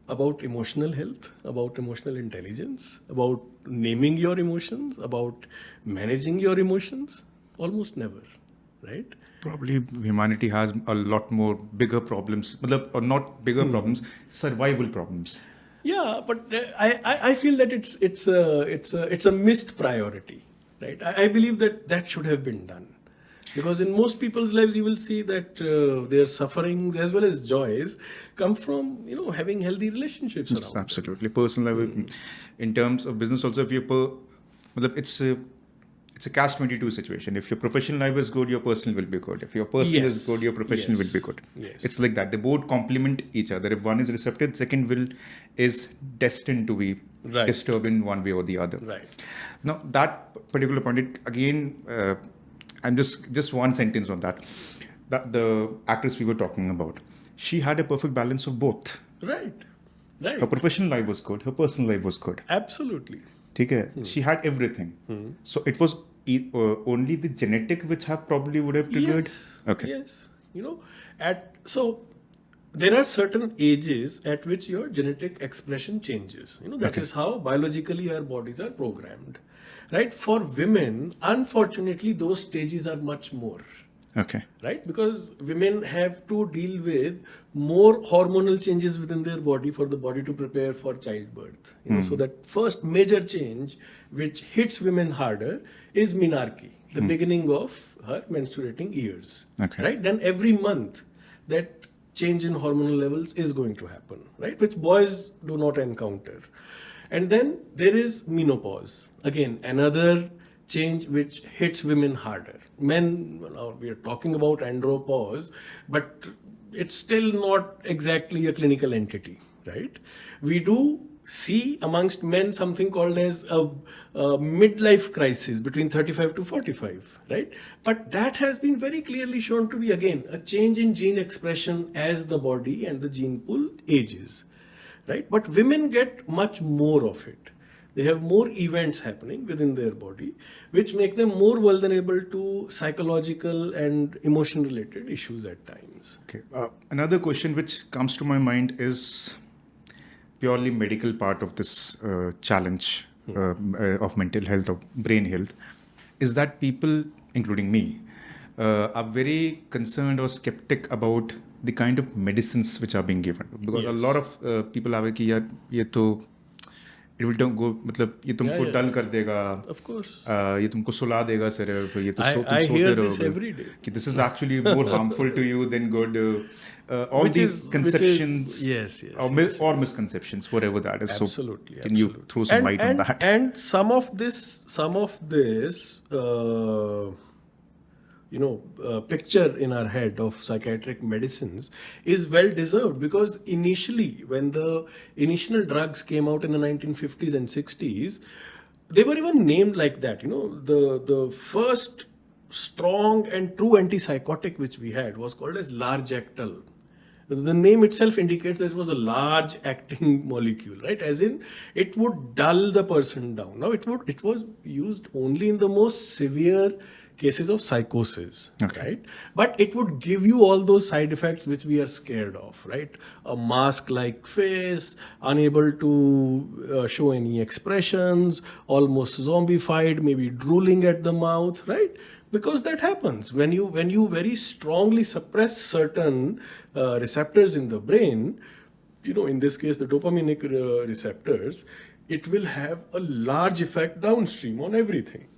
about emotional health, about emotional intelligence, about naming your emotions, about managing your emotions? Almost never, right? Probably humanity has a lot more bigger problems, or not bigger problems, survival problems. Yeah, but I feel that it's a missed priority, right? I believe that should have been done. Because in most people's lives, you will see that their sufferings as well as joys come from, having healthy relationships around. Absolutely. Personal level, in terms of business also, if it's a catch-22 situation. If your professional life is good, your personal will be good. If your personal is good, your professional will be good. Yes. It's like that. They both complement each other. If one is receptive, second is destined to be disturbed in one way or the other. Right. Now, that particular point, I'm just one sentence on that. The actress we were talking about, she had a perfect balance of both. Right. Her professional life was good. Her personal life was good. Absolutely. She had everything. So it was only the genetic which would have triggered. Yes. Okay. Yes. So there are certain ages at which your genetic expression changes. That is how biologically our bodies are programmed, right? For women, unfortunately, those stages are much more. Okay. Right? Because women have to deal with more hormonal changes within their body for the body to prepare for childbirth. So that first major change which hits women harder is menarche, the beginning of her menstruating years. Okay. Right? Then every month that change in hormonal levels is going to happen, right? Which boys do not encounter. And then there is menopause. Again, another change which hits women harder. Men, we are talking about andropause, but it's still not exactly a clinical entity, right? We do see amongst men something called as a midlife crisis between 35 to 45, right? But that has been very clearly shown to be, again, a change in gene expression as the body and the gene pool ages, right? But women get much more of it. They have more events happening within their body, which make them more vulnerable to psychological and emotion related issues at times. Okay. Another question which comes to my mind is purely medical part of this challenge of mental health, of brain health, is that people, including me, are very concerned or skeptic about the kind of medicines which are being given. Because a lot of people are like, yaar, ye to it will don't go, मतलब ये तुमको डल कर देगा, of course, ये तुमको सुला देगा सिर्फ, ये तो तुम I सोते hear this रहोगे every day. कि this is actually more harmful to you than good. All these conceptions, or misconceptions, whatever that is. Absolutely. So can you throw some light on that? And some of this picture in our head of psychiatric medicines is well deserved, because initially, when the initial drugs came out in the 1950s and 60s, they were even named like that. The first strong and true antipsychotic which we had was called as Largectal. The name itself indicates that it was a large acting molecule, right? As in, it would dull the person down. Now, it was used only in the most severe cases of psychosis, right? But it would give you all those side effects which we are scared of, right? A mask-like face, unable to show any expressions, almost zombified, maybe drooling at the mouth, right? Because that happens when you very strongly suppress certain receptors in the brain. In this case, the dopaminic receptors, it will have a large effect downstream on everything.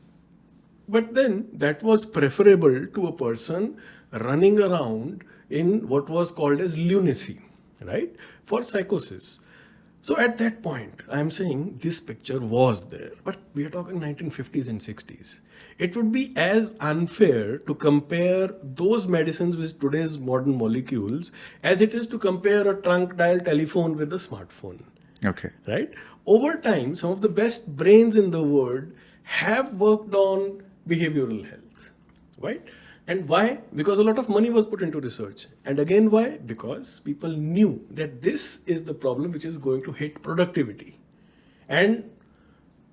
But then that was preferable to a person running around in what was called as lunacy, right? For psychosis. So at that point, I'm saying this picture was there, but we are talking 1950s and 60s. It would be as unfair to compare those medicines with today's modern molecules as it is to compare a trunk dial telephone with a smartphone. Okay. Right? Over time, some of the best brains in the world have worked on behavioral health, right? And why? Because a lot of money was put into research. And again, why? Because people knew that this is the problem which is going to hit productivity. And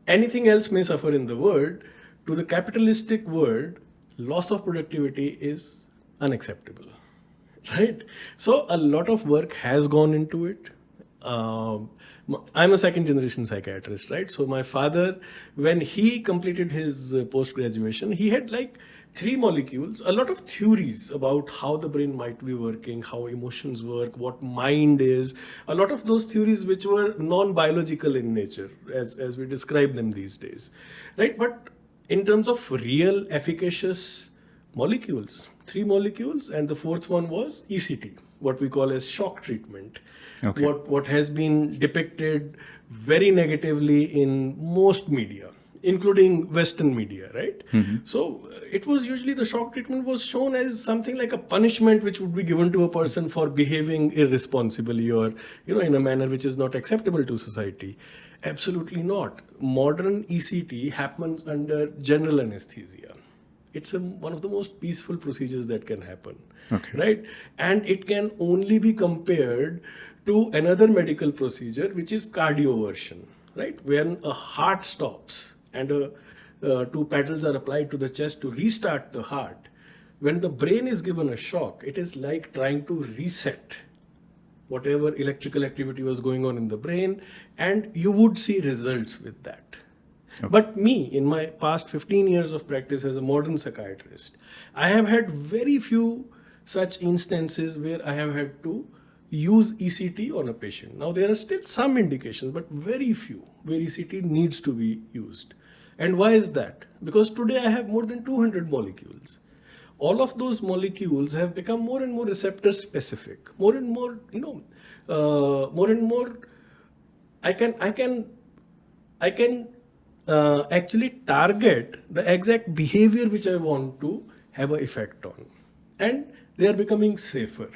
anything else may suffer in the world. To the capitalistic world, loss of productivity is unacceptable, right? So a lot of work has gone into it. I'm a second generation psychiatrist, right? So my father, when he completed his post-graduation, he had like 3 molecules, a lot of theories about how the brain might be working, how emotions work, what mind is, a lot of those theories which were non-biological in nature, as we describe them these days, right? But in terms of real efficacious molecules, 3 molecules, and the 4th one was ECT, what we call as shock treatment. Okay. What has been depicted very negatively in most media, including Western media, right? Mm-hmm. So it was usually, the shock treatment was shown as something like a punishment which would be given to a person for behaving irresponsibly or, in a manner which is not acceptable to society. Absolutely not. Modern ECT happens under general anesthesia. It's one of the most peaceful procedures that can happen, right? And it can only be compared to another medical procedure, which is cardioversion, right? When a heart stops and 2 paddles are applied to the chest to restart the heart. When the brain is given a shock, it is like trying to reset whatever electrical activity was going on in the brain, and you would see results with that. Okay. But me, in my past 15 years of practice as a modern psychiatrist, I have had very few such instances where I have had to use ECT on a patient. Now, there are still some indications, but very few where ECT needs to be used. And why is that? Because today I have more than 200 molecules. All of those molecules have become more and more receptor specific, more and more, more and more. I can actually target the exact behavior which I want to have an effect on, and they are becoming safer.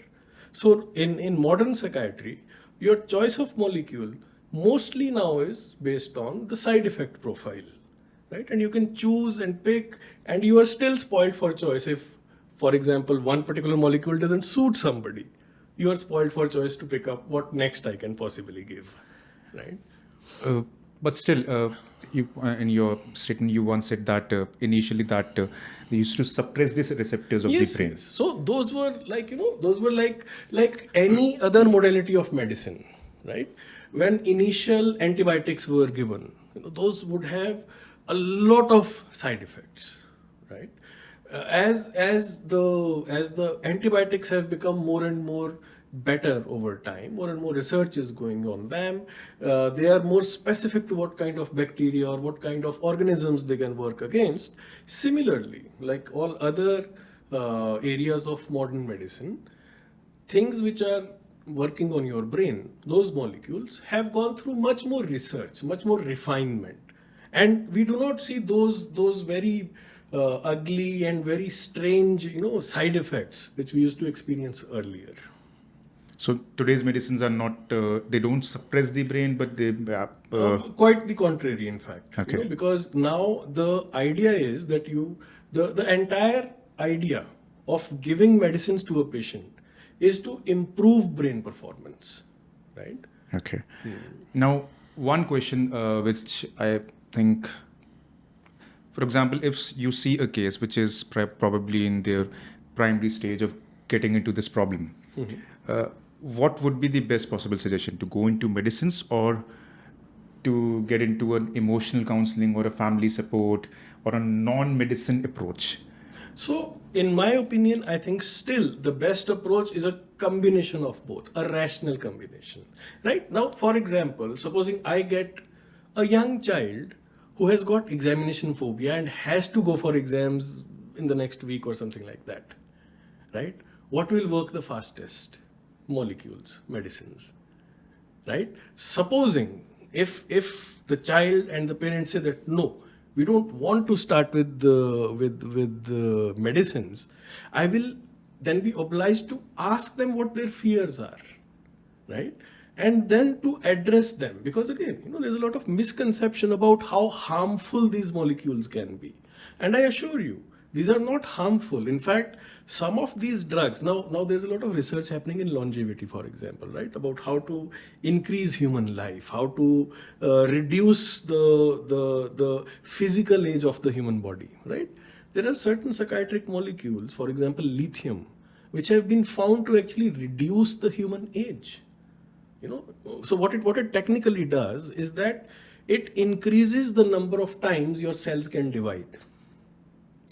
So in modern psychiatry, your choice of molecule mostly now is based on the side effect profile, right? And you can choose and pick, and you are still spoiled for choice. If, for example, one particular molecule doesn't suit somebody, you are spoiled for choice to pick up what next I can possibly give, right? But still, you in your statement, you once said that initially that they used to suppress these receptors of the brain. Yes. So those were like any other modality of medicine, right? When initial antibiotics were given, those would have a lot of side effects, right? As the antibiotics have become more and more better over time, more and more research is going on them. They are more specific to what kind of bacteria or what kind of organisms they can work against. Similarly, like all other areas of modern medicine, things which are working on your brain, those molecules have gone through much more research, much more refinement. And we do not see those very ugly and very strange, side effects which we used to experience earlier. So today's medicines are not, they don't suppress the brain, but they... Quite the contrary, in fact. Okay. Because now the idea is that the entire idea of giving medicines to a patient is to improve brain performance, right? Okay. Now, one question which I think, for example, if you see a case which is probably in their primary stage of getting into this problem, what would be the best possible suggestion? To go into medicines or to get into an emotional counseling or a family support or a non-medicine approach? So, in my opinion, I think still the best approach is a combination of both, a rational combination, right? Now, for example, supposing I get a young child who has got examination phobia and has to go for exams in the next week or something like that, right? What will work the fastest? Molecules, medicines, right? Supposing if the child and the parents say that no, we don't want to start with the medicines, I will then be obliged to ask them what their fears are, right? And then to address them, because again, there's a lot of misconception about how harmful these molecules can be. And I assure you, these are not harmful. In fact, some of these drugs, now there's a lot of research happening in longevity, for example, right? About how to increase human life, how to reduce the physical age of the human body, right? There are certain psychiatric molecules, for example, lithium, which have been found to actually reduce the human age. So what it technically does is that it increases the number of times your cells can divide.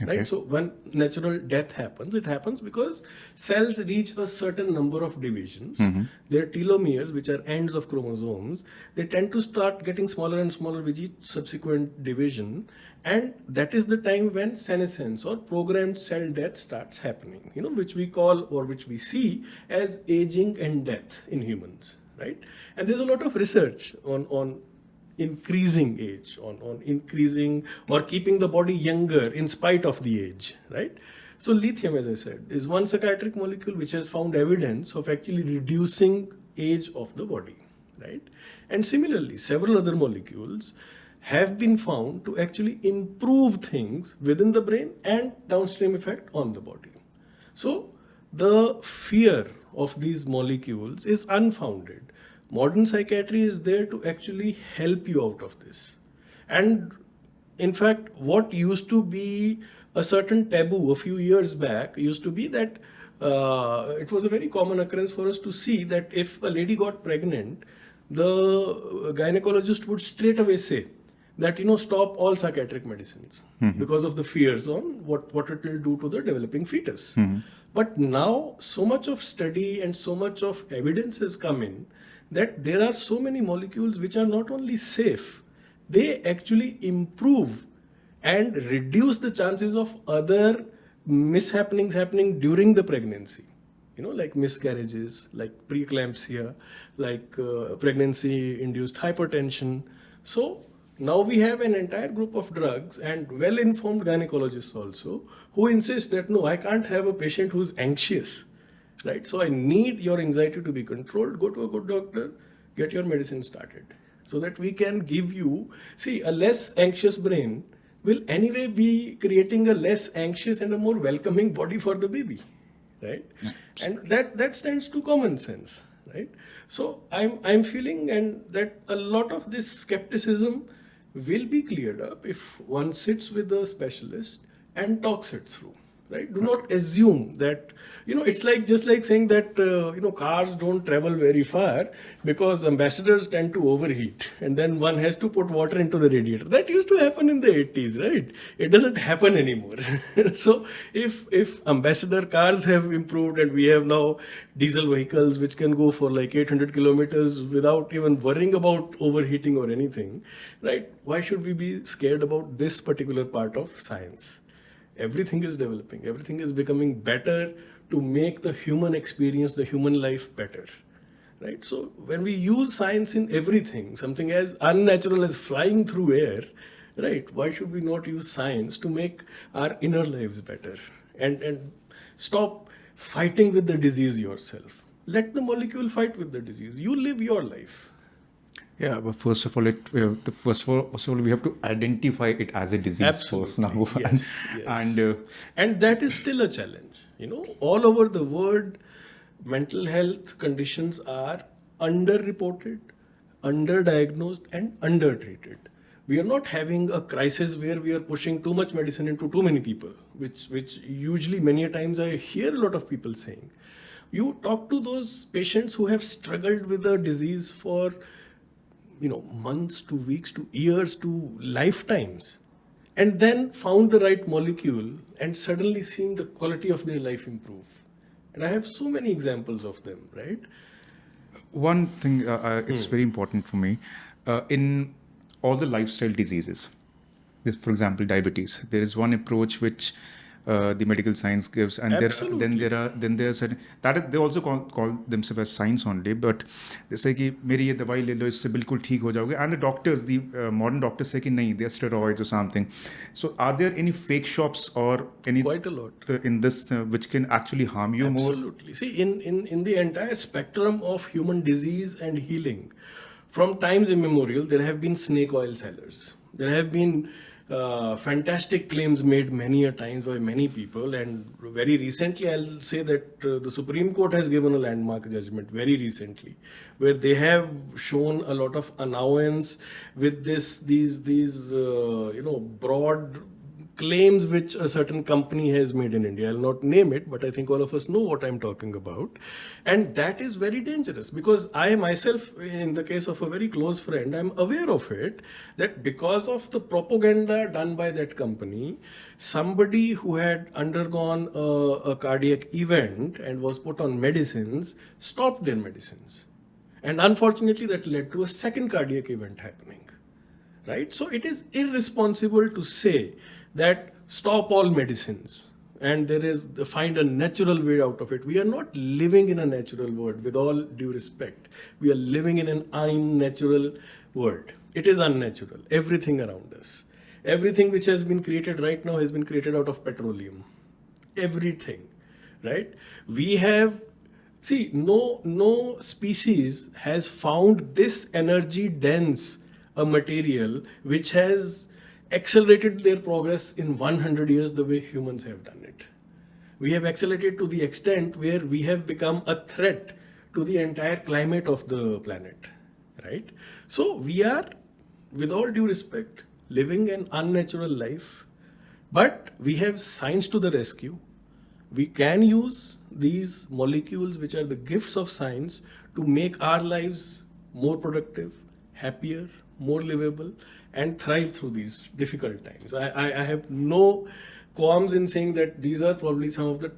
Okay. Right? So when natural death happens, it happens because cells reach a certain number of divisions. Their telomeres, which are ends of chromosomes, they tend to start getting smaller and smaller with each subsequent division. And that is the time when senescence or programmed cell death starts happening, which we call or which we see as aging and death in humans, right? And there's a lot of research on increasing age, on increasing or keeping the body younger in spite of the age, right? So lithium, as I said, is one psychiatric molecule which has found evidence of actually reducing age of the body, right? And similarly, several other molecules have been found to actually improve things within the brain and downstream effect on the body. So the fear of these molecules is unfounded. Modern psychiatry is there to actually help you out of this. And in fact, what used to be a certain taboo a few years back used to be that it was a very common occurrence for us to see that if a lady got pregnant, the gynecologist would straight away say that, stop all psychiatric medicines because of the fears on what it will do to the developing fetus. But now so much of study and so much of evidence has come in that there are so many molecules which are not only safe, they actually improve and reduce the chances of other mishappenings happening during the pregnancy. Like miscarriages, like preeclampsia, like pregnancy-induced hypertension. So now we have an entire group of drugs and well-informed gynecologists also who insist that no, I can't have a patient who's anxious, right? So I need your anxiety to be controlled. Go to a good doctor, get your medicine started so that we can give you, see, a less anxious brain will anyway be creating a less anxious and a more welcoming body for the baby, right? And that stands to common sense, right? So I'm feeling and that a lot of this skepticism will be cleared up if one sits with a specialist and talks it through, right? Do not assume that, it's like just like saying that, cars don't travel very far because ambassadors tend to overheat and then one has to put water into the radiator. That used to happen in the 80s, right? It doesn't happen anymore. So if ambassador cars have improved and we have now diesel vehicles which can go for like 800 kilometers without even worrying about overheating or anything, right? Why should we be scared about this particular part of science? Everything is developing, everything is becoming better to make the human experience, the human life better, right? So when we use science in everything, something as unnatural as flying through air, right? Why should we not use science to make our inner lives better and stop fighting with the disease yourself? Let the molecule fight with the disease. You live your life. Yeah, but first of all, we have to identify it as a disease. Absolutely. First now. Yes. And that is still a challenge. All over the world, mental health conditions are underreported, underdiagnosed, and undertreated. We are not having a crisis where we are pushing too much medicine into too many people, which usually many a times I hear a lot of people saying. You talk to those patients who have struggled with the disease for months to weeks to years to lifetimes, and then found the right molecule and suddenly seeing the quality of their life improve. And I have so many examples of them, right? One thing, it's very important for me, in all the lifestyle diseases, for example, diabetes, there is one approach which the medical science gives, and there are certain that they also call themselves as science only, but they say कि मेरी ये दवाई ले लो इससे बिल्कुल ठीक हो जाओगे, and the modern doctors say कि नहीं, they are steroids or something. So are there any fake shops or any quite a lot in this which can actually harm you more? Absolutely. See, in the entire spectrum of human disease and healing, from times immemorial, there have been snake oil sellers. There have been fantastic claims made many a times by many people, and very recently I'll say that the Supreme Court has given a landmark judgment very recently where they have shown a lot of allowance with these broad claims which a certain company has made in India. I'll not name it, but I think all of us know what I'm talking about. And that is very dangerous because I myself, in the case of a very close friend, I'm aware of it, that because of the propaganda done by that company, somebody who had undergone a cardiac event and was put on medicines stopped their medicines. And unfortunately, that led to a second cardiac event happening, right? So it is irresponsible to say that stop all medicines and find a natural way out of it. We are not living in a natural world, with all due respect. We are living in an unnatural world. It is unnatural. Everything around us. Everything which has been created right now has been created out of petroleum. Everything, right? We have, no species has found this energy dense a material which has accelerated their progress in 100 years the way humans have done it. We have accelerated to the extent where we have become a threat to the entire climate of the planet, right? So we are, with all due respect, living an unnatural life But we have science to the rescue. We can use these molecules, which are the gifts of science, to make our lives more productive, happier, more livable, and thrive through these difficult times. I have no qualms in saying that these are probably some of the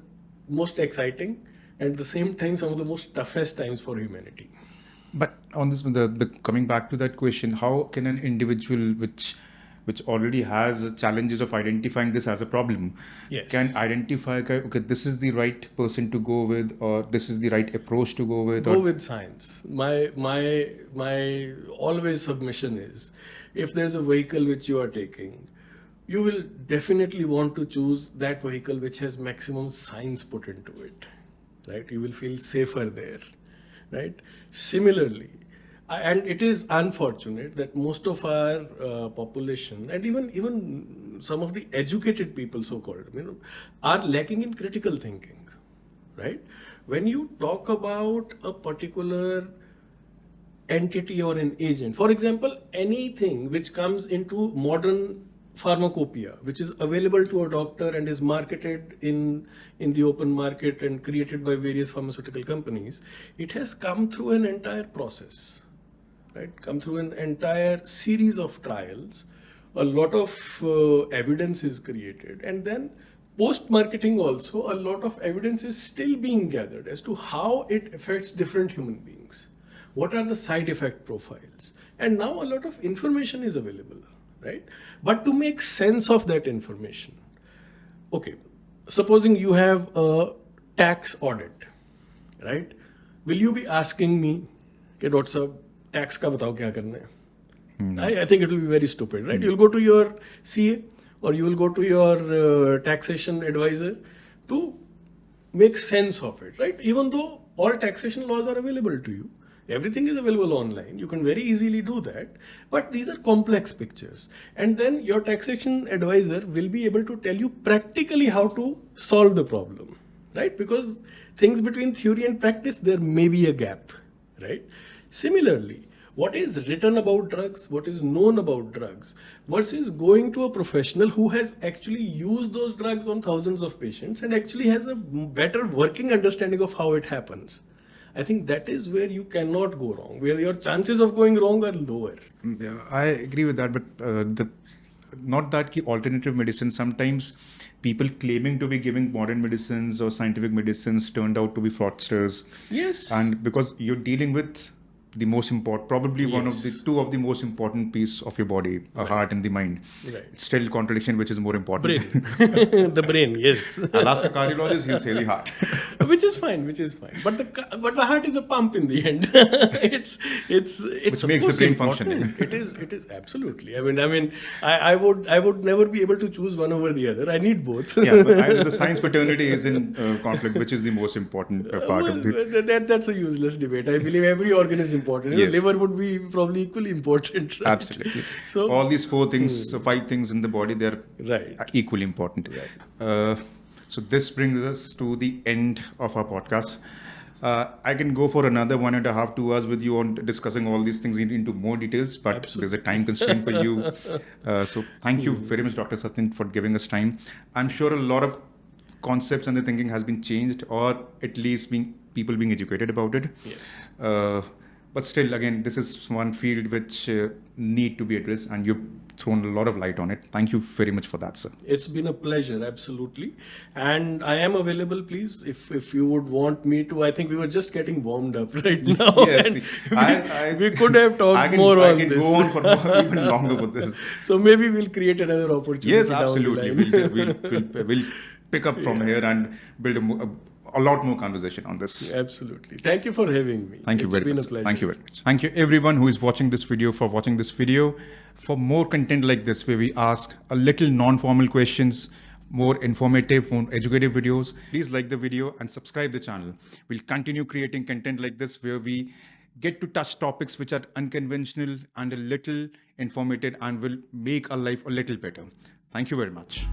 most exciting and at the same time some of the most toughest times for humanity. But on this, coming back to that question, how can an individual which already has challenges of identifying this as a problem, Yes. can identify, okay, this is the right person to go with, or this is the right approach to go with? Go with science. My always submission is, if there's a vehicle which you are taking, you will definitely want to choose that vehicle which has maximum science put into it, right? You will feel safer there, right? Similarly, and it is unfortunate that most of our population, and even some of the educated people, so-called, are lacking in critical thinking, right? When you talk about a particular entity or an agent, for example, anything which comes into modern pharmacopoeia, which is available to a doctor and is marketed in the open market and created by various pharmaceutical companies, it has come through an entire process, right? Come through an entire series of trials. A lot of evidence is created, and then post-marketing also, a lot of evidence is still being gathered as to how it affects different human beings. What are the side effect profiles? And now a lot of information is available, right? But to make sense of that information, okay, supposing you have a tax audit, right? Will you be asking me, okay, Dr. Sahab, tax ka batao kya karna hai? I think it will be very stupid, right? You'll go to your CA or you will go to your taxation advisor to make sense of it, right? Even though all taxation laws are available to you, everything is available online, you can very easily do that, but these are complex pictures. And then your taxation advisor will be able to tell you practically how to solve the problem, right? Because things between theory and practice, there may be a gap, right? Similarly, what is written about drugs, what is known about drugs, versus going to a professional who has actually used those drugs on thousands of patients and actually has a better working understanding of how it happens. I think that is where you cannot go wrong, where your chances of going wrong are lower. Yeah, I agree with that, but not that ki alternative medicine, sometimes people claiming to be giving modern medicines or scientific medicines turned out to be fraudsters. Yes. And because you're dealing with the most important, probably one of the two of the most important piece of your body, a heart and the mind. Right. It's still contradiction, which is more important. Brain. The brain, yes. I'll ask a cardiologist, he'll say the heart. Which is fine. But the heart is a pump in the end. it's Which of makes the course brain important. functioning. It is absolutely. I would never be able to choose one over the other. I need both. Yeah, but the science paternity is in conflict, which is the most important part of the. That's a useless debate. I believe every organ is important. Yes. Liver would be probably equally important. Right? Absolutely. So all these four things, 5 things in the body, they're right. equally important. Right. So this brings us to the end of our podcast. I can go for another 1.5 2 hours with you on discussing all these things into more details, but Absolutely. there's a time constraint for you. So thank you very much, Dr. Satyen, for giving us time. I'm sure a lot of concepts and the thinking has been changed, or at least people being educated about it. Yes. But still, again, this is one field which need to be addressed, and you've thrown a lot of light on it. Thank you very much for that, sir. It's been a pleasure, absolutely. And I am available, please, if you would want me to. I think we were just getting warmed up right now. Yes, we could have talked more on this. I can go on for even longer with this. So maybe we'll create another opportunity. Yes, down the absolutely. line. We'll pick up from here and build a lot more conversation on this. Absolutely. Thank you for having me. Thank you very much. It's been a pleasure. Thank you very much. Thank you everyone who is watching this video for watching this video. For more content like this, where we ask a little non-formal questions, more informative, more educative videos, please like the video and subscribe the channel. We'll continue creating content like this where we get to touch topics which are unconventional and a little informative and will make our life a little better. Thank you very much.